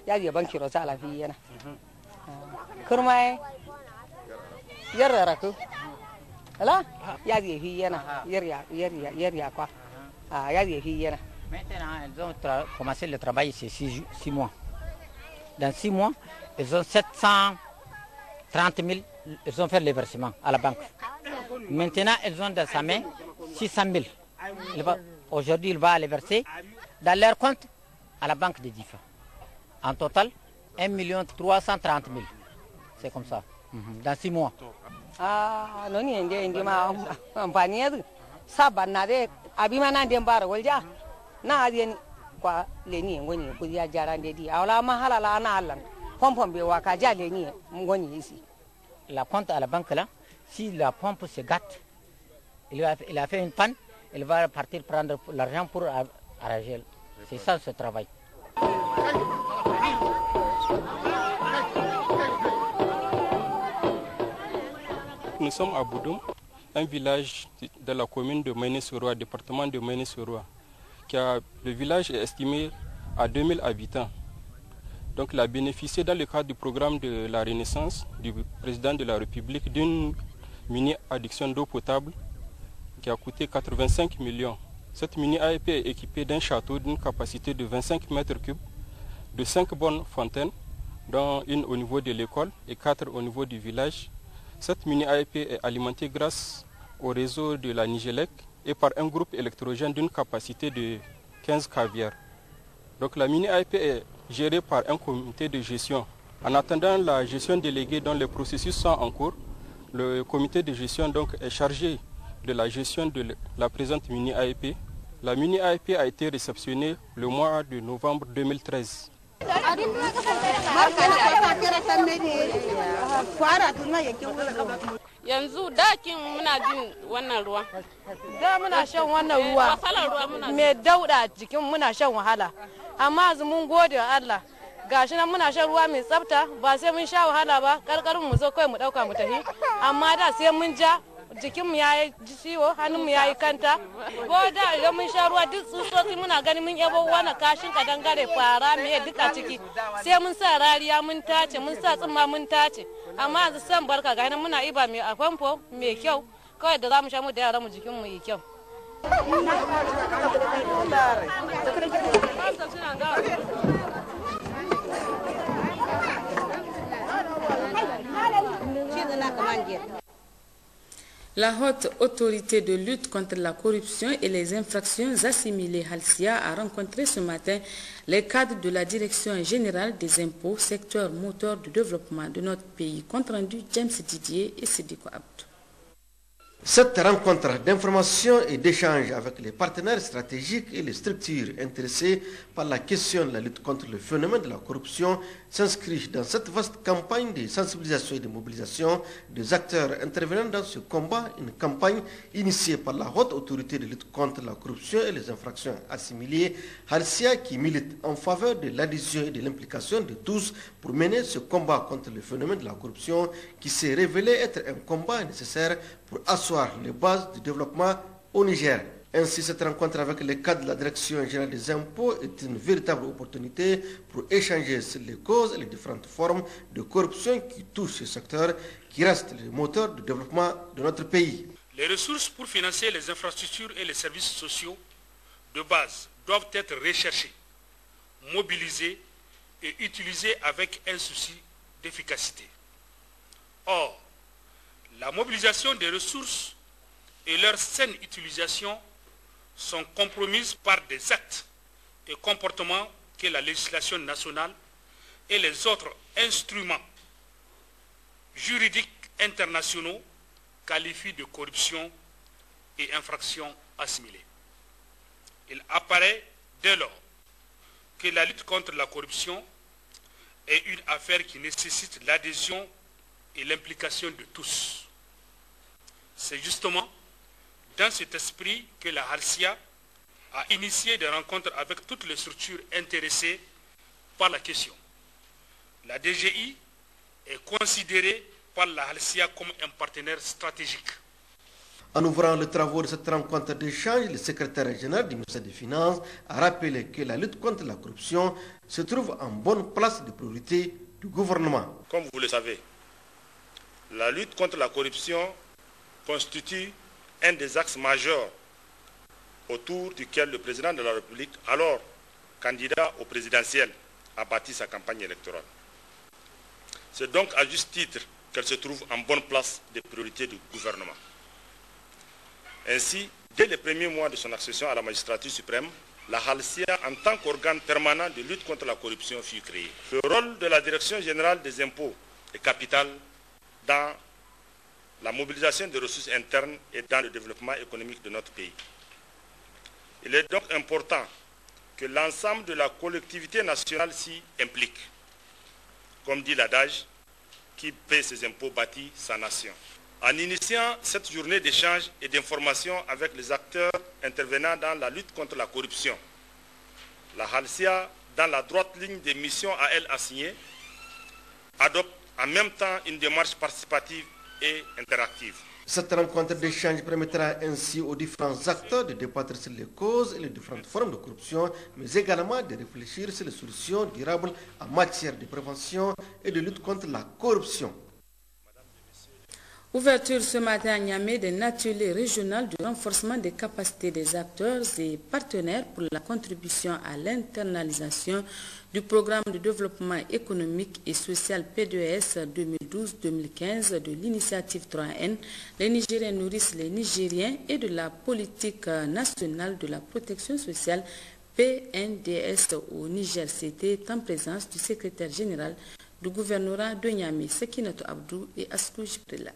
ya je banki rosa lafi yana kurma yar raku ala ya je fi yana yar yakwa ya je fi yana. Maintenant, ils ont commencé le travail ici 6 mois. Dans 6 mois, ils ont 730 000. Ils ont fait le versement à la banque. Maintenant, ils ont dans sa main 600 000. Aujourd'hui, il va les verser dans leur compte à la banque de Difa. En total, 1 330 000. C'est comme ça, dans 6 mois. Ah, non, il y a un panier. Ça, banade, abimana d'embar, Wolja. Na adien kwa leni ngoni kudia jarande di. Awla mahala la na alan. Pompom be wakaja leni ngoni ici. La compte à la banque là, si la pompe se gâte, il a fait une panne, il va partir prendre l'argent pour arranger. C'est ça ce travail. Nous sommes à Boudoum, un village de la commune de Méné-sur-Roi, département de Méné-sur-Roi. Le village est estimé à 2000 habitants. Donc il a bénéficié dans le cadre du programme de la Renaissance du président de la République d'une mini-adduction d'eau potable qui a coûté 85 millions. Cette mini-AEP est équipée d'un château d'une capacité de 25 mètres cubes, de 5 bonnes fontaines, dont une au niveau de l'école et 4 au niveau du village. Cette mini-AEP est alimentée grâce au réseau de la Nigélec et par un groupe électrogène d'une capacité de 15 cavières. Donc la mini-AEP est gérée par un comité de gestion. En attendant la gestion déléguée dont les processus sont en cours, le comité de gestion donc est chargé de la gestion de la présente mini-AEP. La mini-AEP a été réceptionnée le mois de novembre 2013. Yanzu dakin muna jin wannan ruwa. Da muna shan wannan ruwa. Me dauda jikin muna shan wahala. Amma yanzu mun gode wa Allah. Gashi nan muna shan ruwa mai tsafta ba sai mun sha wahala ba, karkarin mu zo kai mu dauka mu tafi. Amma da sai mun ja jikin mu yayi ciwo, hannun mu yayi kanta. Ko da idan mun sha ruwa duk tsutsotsi muna gani mun yabo wani kashin kadangare fara me duka ciki. Sai mun sa rariya mun tace, mun sa tsumma mun tace. Amma yanzu san barka ga nan muna iba mai a famfo mai kyau kawai da zamu sha mu da yaran mu jikin mu yi kyau. La haute autorité de lutte contre la corruption et les infractions assimilées Halcia a rencontré ce matin les cadres de la Direction générale des impôts, secteur moteur du développement de notre pays. Compte rendu James Didier et Sidiko Abdou. Cette rencontre d'information et d'échange avec les partenaires stratégiques et les structures intéressées par la question de la lutte contre le phénomène de la corruption s'inscrit dans cette vaste campagne de sensibilisation et de mobilisation des acteurs intervenant dans ce combat, une campagne initiée par la haute autorité de lutte contre la corruption et les infractions assimilées, Halcia, qui milite en faveur de l'adhésion et de l'implication de tous pour mener ce combat contre le phénomène de la corruption qui s'est révélé être un combat nécessaire pour asseoir les bases du développement au Niger. Ainsi, cette rencontre avec les cadres de la Direction générale des impôts est une véritable opportunité pour échanger sur les causes et les différentes formes de corruption qui touchent ce secteur, qui reste le moteur du développement de notre pays. Les ressources pour financer les infrastructures et les services sociaux de base doivent être recherchées, mobilisées et utilisées avec un souci d'efficacité. Or, la mobilisation des ressources et leur saine utilisation sont compromises par des actes et comportements que la législation nationale et les autres instruments juridiques internationaux qualifient de corruption et infractions assimilées. Il apparaît dès lors que la lutte contre la corruption est une affaire qui nécessite l'adhésion et l'implication de tous. C'est justement dans cet esprit que la Halcia a initié des rencontres avec toutes les structures intéressées par la question. La DGI est considérée par la Halcia comme un partenaire stratégique. En ouvrant les travaux de cette rencontre d'échange, le secrétaire général du ministère des Finances a rappelé que la lutte contre la corruption se trouve en bonne place de priorité du gouvernement. Comme vous le savez, la lutte contre la corruption constitue un des axes majeurs autour duquel le président de la République, alors candidat au présidentiel, a bâti sa campagne électorale. C'est donc à juste titre qu'elle se trouve en bonne place des priorités du gouvernement. Ainsi, dès les premiers mois de son accession à la magistrature suprême, la Halcia, en tant qu'organe permanent de lutte contre la corruption, fut créée. Le rôle de la Direction générale des impôts est capital dans la mobilisation des ressources internes et dans le développement économique de notre pays. Il est donc important que l'ensemble de la collectivité nationale s'y implique. Comme dit l'adage, qui paie ses impôts bâtit sa nation. En initiant cette journée d'échange et d'information avec les acteurs intervenant dans la lutte contre la corruption, la Halcia, dans la droite ligne des missions à elle assignées, adopte en même temps une démarche participative et interactive. Cette rencontre d'échange permettra ainsi aux différents acteurs de débattre sur les causes et les différentes formes de corruption, mais également de réfléchir sur les solutions durables en matière de prévention et de lutte contre la corruption. Ouverture ce matin à Niamey d'un atelier régional du renforcement des capacités des acteurs et partenaires pour la contribution à l'internalisation du programme de développement économique et social P2S 2012-2015 de l'initiative 3N, les Nigériens nourrissent les Nigériens et de la politique nationale de la protection sociale PNDS au Niger. C'était en présence du secrétaire général du gouvernorat de Niamey, Sekinato Abdou et Askou Jibrila.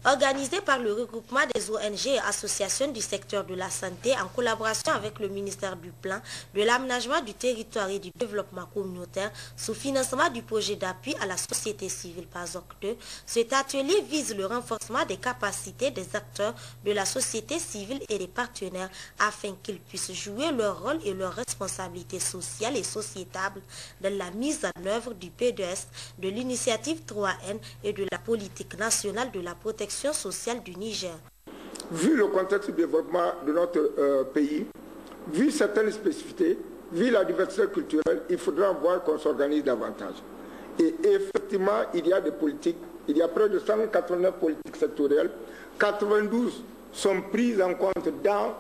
Organisé par le regroupement des ONG et associations du secteur de la santé en collaboration avec le ministère du Plan, de l'Aménagement du territoire et du développement communautaire sous financement du projet d'appui à la société civile PASOC 2, cet atelier vise le renforcement des capacités des acteurs de la société civile et des partenaires afin qu'ils puissent jouer leur rôle et leurs responsabilités sociales et sociétables dans la mise en œuvre du P2S, de l'initiative 3N et de la politique nationale de la protection sociale du Niger. Vu le contexte du développement de notre pays, vu certaines spécificités, vu la diversité culturelle, il faudra voir qu'on s'organise davantage. Et effectivement, il y a des politiques, il y a près de 189 politiques sectorielles, 92 sont prises en compte dans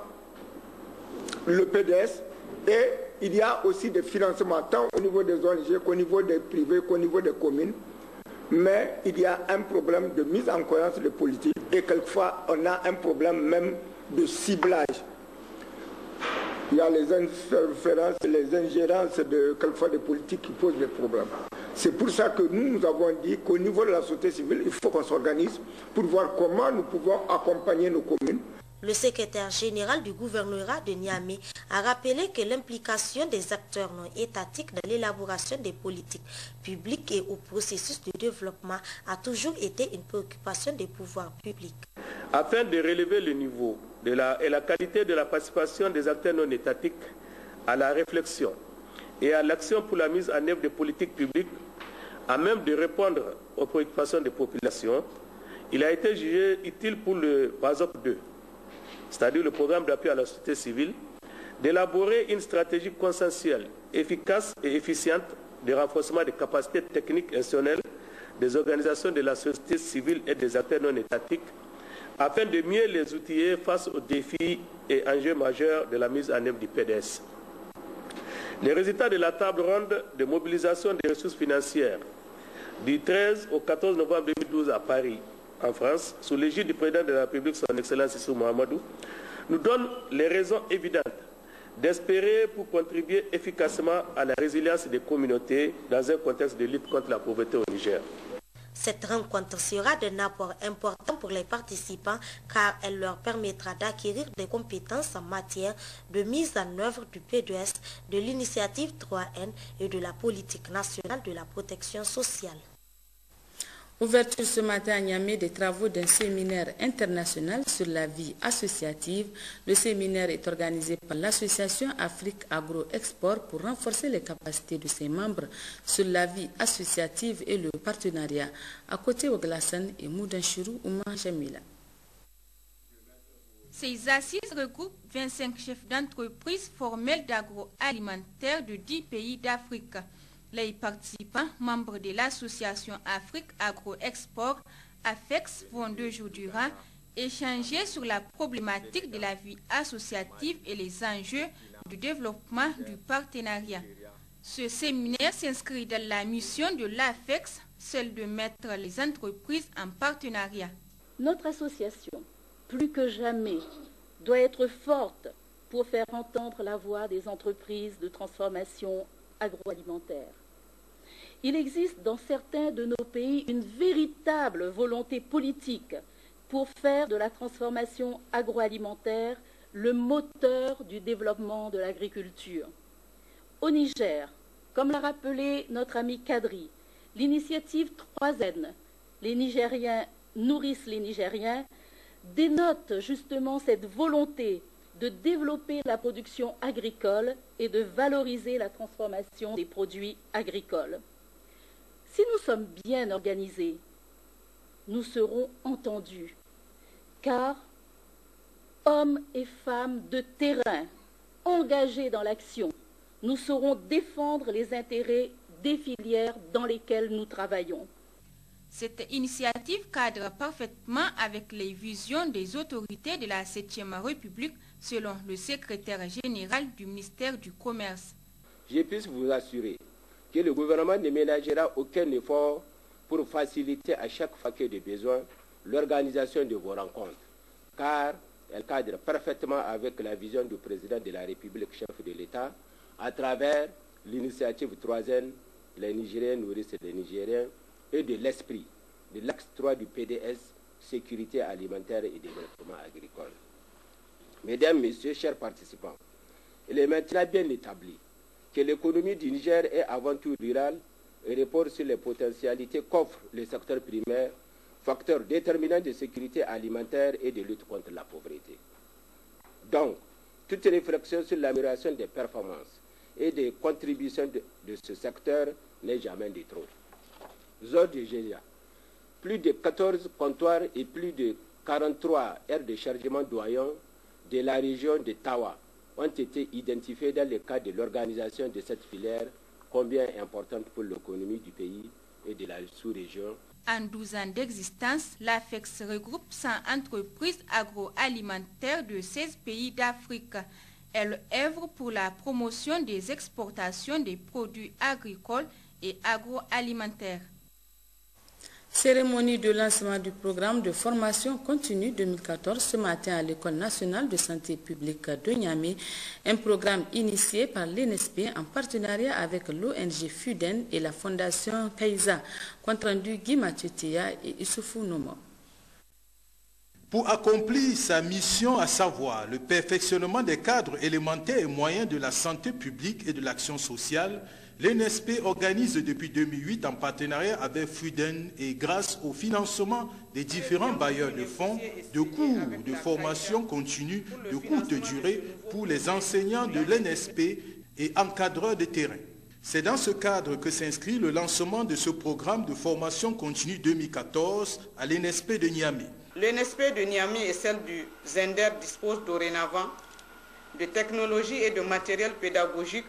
le PDS et il y a aussi des financements tant au niveau des ONG qu'au niveau des privés, qu'au niveau des communes. Mais il y a un problème de mise en cohérence des politiques et quelquefois on a un problème même de ciblage. Il y a les interférences, les ingérences de quelquefois des politiques qui posent des problèmes. C'est pour ça que nous avons dit qu'au niveau de la société civile, il faut qu'on s'organise pour voir comment nous pouvons accompagner nos communes. Le secrétaire général du gouvernorat de Niamey a rappelé que l'implication des acteurs non étatiques dans l'élaboration des politiques publiques et au processus de développement a toujours été une préoccupation des pouvoirs publics. Afin de relever le niveau et la qualité de la participation des acteurs non étatiques à la réflexion et à l'action pour la mise en œuvre des politiques publiques, à même de répondre aux préoccupations des populations, il a été jugé utile pour le PASOC 2, c'est-à-dire le programme d'appui à la société civile, d'élaborer une stratégie consensuelle, efficace et efficiente de renforcement des capacités techniques et institutionnelles des organisations de la société civile et des acteurs non étatiques, afin de mieux les outiller face aux défis et enjeux majeurs de la mise en œuvre du PDS. Les résultats de la table ronde de mobilisation des ressources financières du 13 au 14 novembre 2012 à Paris, en France, sous l'égide du président de la République, son Excellence Issou Mohamedou, nous donne les raisons évidentes d'espérer pour contribuer efficacement à la résilience des communautés dans un contexte de lutte contre la pauvreté au Niger. Cette rencontre sera d'un apport important pour les participants car elle leur permettra d'acquérir des compétences en matière de mise en œuvre du P2S, de l'initiative 3N et de la politique nationale de la protection sociale. Ouverture ce matin à Niamey des travaux d'un séminaire international sur la vie associative. Le séminaire est organisé par l'association Afrique Agro-Export pour renforcer les capacités de ses membres sur la vie associative et le partenariat. À côté Oglassan et Moudanchirou Ouma Jamila. Ces assises regroupent 25 chefs d'entreprise formels d'agroalimentaire de 10 pays d'Afrique. Les participants, membres de l'association Afrique Agro-Export, AFEX, vont 2 jours durant échanger sur la problématique de la vie associative et les enjeux du développement du partenariat. Ce séminaire s'inscrit dans la mission de l'AFEX, celle de mettre les entreprises en partenariat. Notre association, plus que jamais, doit être forte pour faire entendre la voix des entreprises de transformation agroalimentaire. Il existe dans certains de nos pays une véritable volonté politique pour faire de la transformation agroalimentaire le moteur du développement de l'agriculture. Au Niger, comme l'a rappelé notre ami Kadri, l'initiative 3N, les Nigériens nourrissent les Nigériens, dénote justement cette volonté de développer la production agricole et de valoriser la transformation des produits agricoles. Si nous sommes bien organisés, nous serons entendus, car hommes et femmes de terrain engagés dans l'action, nous saurons défendre les intérêts des filières dans lesquelles nous travaillons. Cette initiative cadre parfaitement avec les visions des autorités de la 7e République, selon le secrétaire général du ministère du Commerce. Je puis vous assurer que le gouvernement ne ménagera aucun effort pour faciliter à chaque facteur de besoin l'organisation de vos rencontres, car elle cadre parfaitement avec la vision du président de la République, chef de l'État, à travers l'initiative 3N, les Nigériens nourrissent les Nigériens, et de l'esprit de l'axe 3 du PDS, sécurité alimentaire et développement agricole. Mesdames, Messieurs, chers participants, il est maintenant bien établi que l'économie du Niger est avant tout rurale et repose sur les potentialités qu'offre le secteur primaire, facteur déterminant de sécurité alimentaire et de lutte contre la pauvreté. Donc, toute réflexion sur l'amélioration des performances et des contributions de ce secteur n'est jamais de trop. Zone de GEA, plus de 14 comptoirs et plus de 43 aires de chargement doyants de la région de Tawa ont été identifiés dans le cadre de l'organisation de cette filière, combien importante pour l'économie du pays et de la sous-région. En 12 ans d'existence, l'AFEX regroupe 100 entreprises agroalimentaires de 16 pays d'Afrique. Elle œuvre pour la promotion des exportations des produits agricoles et agroalimentaires. Cérémonie de lancement du programme de formation continue 2014 ce matin à l'École nationale de santé publique de Niamey, un programme initié par l'INSP en partenariat avec l'ONG FUDEN et la Fondation Taïza. Compte rendu Guy Mathieu et Issoufou Nomo. Pour accomplir sa mission, à savoir le perfectionnement des cadres élémentaires et moyens de la santé publique et de l'action sociale, l'INSP organise depuis 2008 en partenariat avec FUDEN et grâce au financement des différents bailleurs de fonds, de cours de formation continue de courte durée pour les enseignants de l'INSP et encadreurs de terrain. C'est dans ce cadre que s'inscrit le lancement de ce programme de formation continue 2014 à l'INSP de Niamey. L'INSP de Niamey et celle du Zender disposent dorénavant de technologies et de matériel pédagogique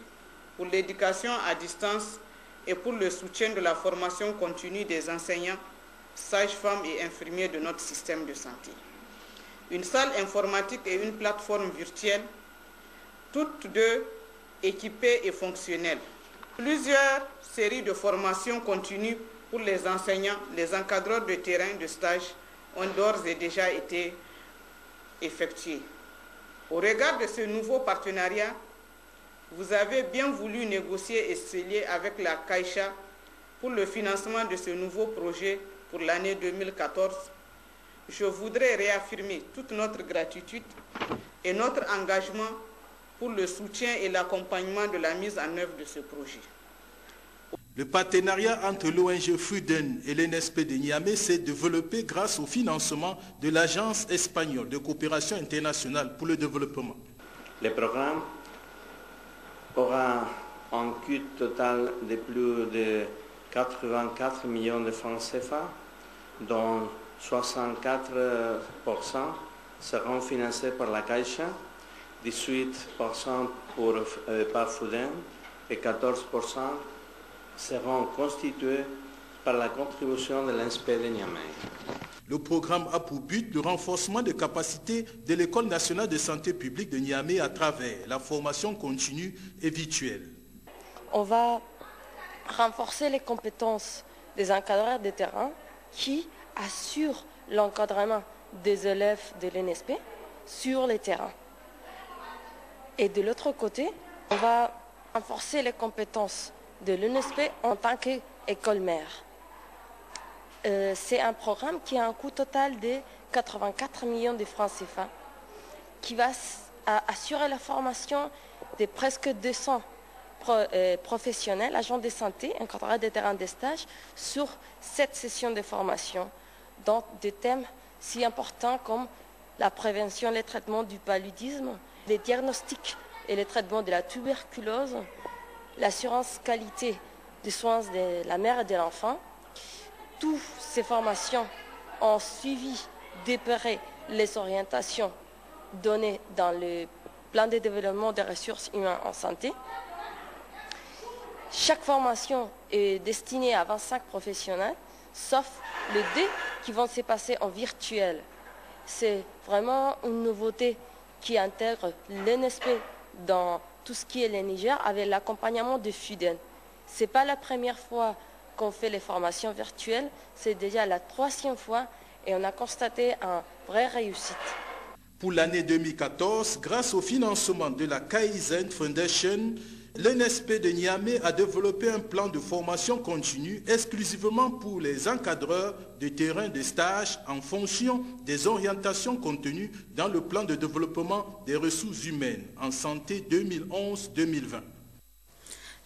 pour l'éducation à distance et pour le soutien de la formation continue des enseignants, sages-femmes et infirmiers de notre système de santé. Une salle informatique et une plateforme virtuelle, toutes deux équipées et fonctionnelles. Plusieurs séries de formations continues pour les enseignants, les encadreurs de terrain de stage ont d'ores et déjà été effectuées. Au regard de ce nouveau partenariat, vous avez bien voulu négocier et sceller avec la Caixa pour le financement de ce nouveau projet pour l'année 2014. Je voudrais réaffirmer toute notre gratitude et notre engagement pour le soutien et l'accompagnement de la mise en œuvre de ce projet. Le partenariat entre l'ONG FUDEN et l'NSP de Niamey s'est développé grâce au financement de l'Agence espagnole de coopération internationale pour le développement. Le programme aura un coût total de plus de 84 millions de francs CFA, dont 64% seront financés par la Caixa, 18% par FUDEN et 14% seront constitués par la contribution de l'INSP de Niamey. Le programme a pour but le renforcement des capacités de l'École nationale de santé publique de Niamey à travers la formation continue et virtuelle. On va renforcer les compétences des encadreurs de terrain qui assurent l'encadrement des élèves de l'NSP sur les terrains. Et de l'autre côté, on va renforcer les compétences de l'UNESP en tant qu'école mère. C'est un programme qui a un coût total de 84 millions de francs CFA qui va assurer la formation de presque 200 professionnels, agents de santé, encadreurs de terrain de stage sur 7 sessions de formation dans des thèmes si importants comme la prévention et le traitement du paludisme, les diagnostics et le traitement de la tuberculose, l'assurance qualité des soins de la mère et de l'enfant. Toutes ces formations ont suivi d'éprouver les orientations données dans le plan de développement des ressources humaines en santé. Chaque formation est destinée à 25 professionnels, sauf les 2 qui vont se passer en virtuel. C'est vraiment une nouveauté qui intègre l'NSP dans tout ce qui est le Niger avec l'accompagnement de FUDEN. Ce n'est pas la première fois qu'on fait les formations virtuelles, c'est déjà la 3e fois et on a constaté une vraie réussite. Pour l'année 2014, grâce au financement de la Kaizen Foundation, l'NSP de Niamey a développé un plan de formation continue exclusivement pour les encadreurs de terrain de stage en fonction des orientations contenues dans le plan de développement des ressources humaines en santé 2011-2020.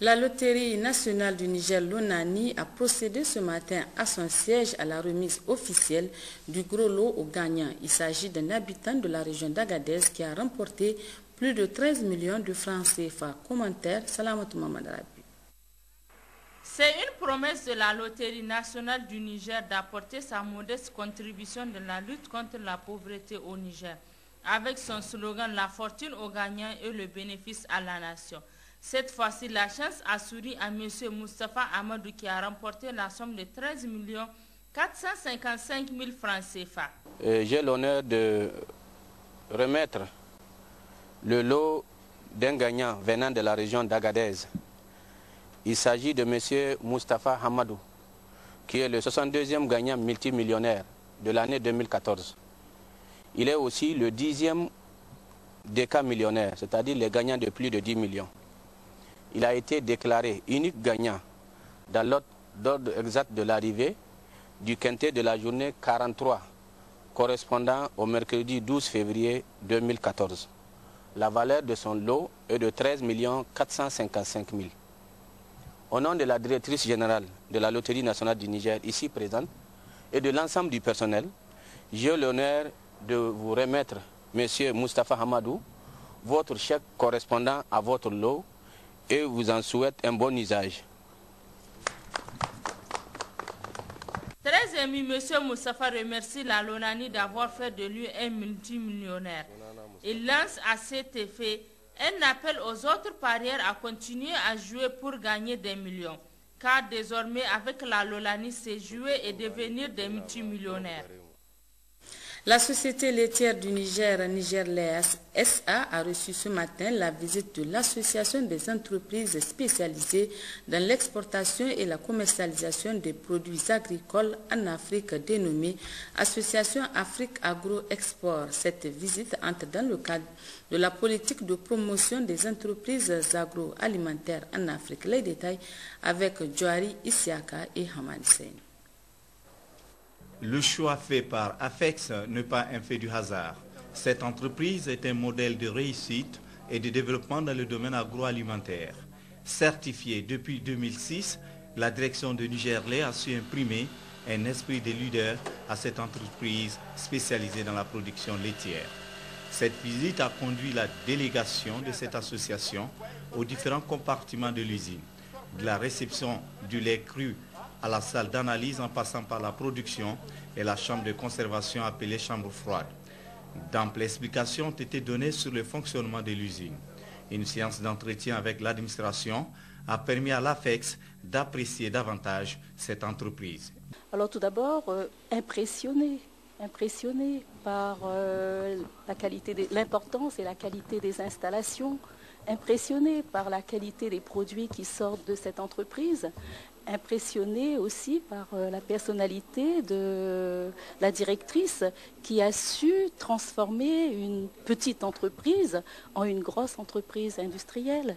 La Loterie nationale du Niger, l'ONANI, a procédé ce matin à son siège à la remise officielle du gros lot aux gagnants. Il s'agit d'un habitant de la région d'Agadez qui a remporté plus de 13 millions de francs CFA. Commentaire, Salamatou Mamadarabi. C'est une promesse de la Loterie nationale du Niger d'apporter sa modeste contribution dans la lutte contre la pauvreté au Niger, avec son slogan « La fortune aux gagnants et le bénéfice à la nation ». Cette fois-ci, la chance a souri à M. Moustapha Amadou qui a remporté la somme de 13 455 000 francs CFA. J'ai l'honneur de remettre le lot d'un gagnant venant de la région d'Agadez. Il s'agit de M. Moustapha Hamadou, qui est le 62e gagnant multimillionnaire de l'année 2014. Il est aussi le 10e des cas millionnaires, c'est-à-dire les gagnants de plus de 10 millions. Il a été déclaré unique gagnant dans l'ordre exact de l'arrivée du quintet de la journée 43, correspondant au mercredi 12 février 2014. La valeur de son lot est de 13 455 000. Au nom de la directrice générale de la Loterie nationale du Niger, ici présente, et de l'ensemble du personnel, j'ai l'honneur de vous remettre, M. Moustapha Hamadou, votre chèque correspondant à votre lot, et vous en souhaite un bon usage. Très ému, M. Moustapha remercie la Lonani d'avoir fait de lui un multimillionnaire. Il lance à cet effet un appel aux autres parieurs à continuer à jouer pour gagner des millions. Car désormais, avec la Lolani, c'est jouer et devenir des multimillionnaires. La société laitière du Niger, Nigerlait SA, a reçu ce matin la visite de l'Association des entreprises spécialisées dans l'exportation et la commercialisation des produits agricoles en Afrique, dénommée Association Afrique Agro-Export. Cette visite entre dans le cadre de la politique de promotion des entreprises agroalimentaires en Afrique. Les détails avec Joari Isiaka et Hamad Sen. Le choix fait par AFEX n'est pas un fait du hasard. Cette entreprise est un modèle de réussite et de développement dans le domaine agroalimentaire. Certifiée depuis 2006, la direction de Nigerlait a su imprimer un esprit de leader à cette entreprise spécialisée dans la production laitière. Cette visite a conduit la délégation de cette association aux différents compartiments de l'usine, de la réception du lait cru à la salle d'analyse en passant par la production et la chambre de conservation appelée chambre froide. D'amples explications ont été données sur le fonctionnement de l'usine. Une séance d'entretien avec l'administration a permis à l'AFEX d'apprécier davantage cette entreprise. Alors tout d'abord, impressionné par l'importance et la qualité des installations, impressionné par la qualité des produits qui sortent de cette entreprise, impressionné aussi par la personnalité de la directrice qui a su transformer une petite entreprise en une grosse entreprise industrielle.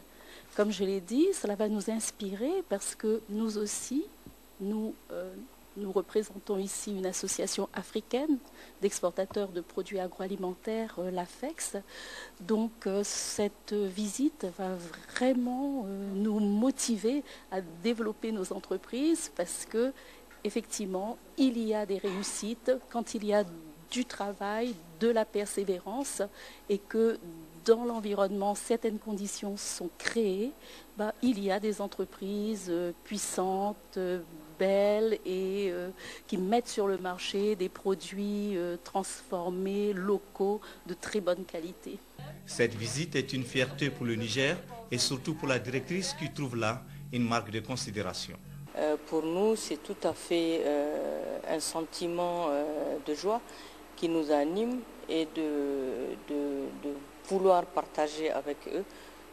Comme je l'ai dit, cela va nous inspirer parce que nous aussi, nous représentons ici une association africaine d'exportateurs de produits agroalimentaires, l'AFEX. Donc cette visite va vraiment nous motiver à développer nos entreprises parce que effectivement, il y a des réussites quand il y a du travail, de la persévérance et que dans l'environnement, certaines conditions sont créées, il y a des entreprises puissantes, belles et qui mettent sur le marché des produits transformés, locaux, de très bonne qualité. Cette visite est une fierté pour le Niger et surtout pour la directrice qui trouve là une marque de considération. Pour nous, c'est tout à fait un sentiment de joie qui nous anime et de vouloir partager avec eux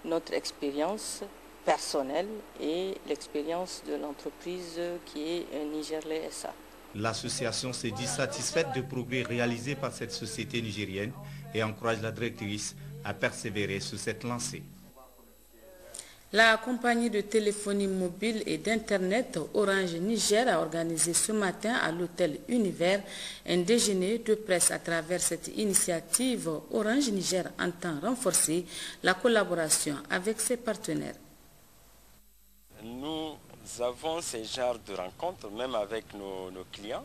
notre expérience personnelle et l'expérience de l'entreprise qui est Nigerlait SA. L'association s'est dit satisfaite des progrès réalisés par cette société nigérienne et encourage la directrice à persévérer sur cette lancée. La compagnie de téléphonie mobile et d'Internet Orange Niger a organisé ce matin à l'hôtel Univers un déjeuner de presse. À travers cette initiative, Orange Niger entend renforcer la collaboration avec ses partenaires. Nous avons ce genre de rencontres même avec nos clients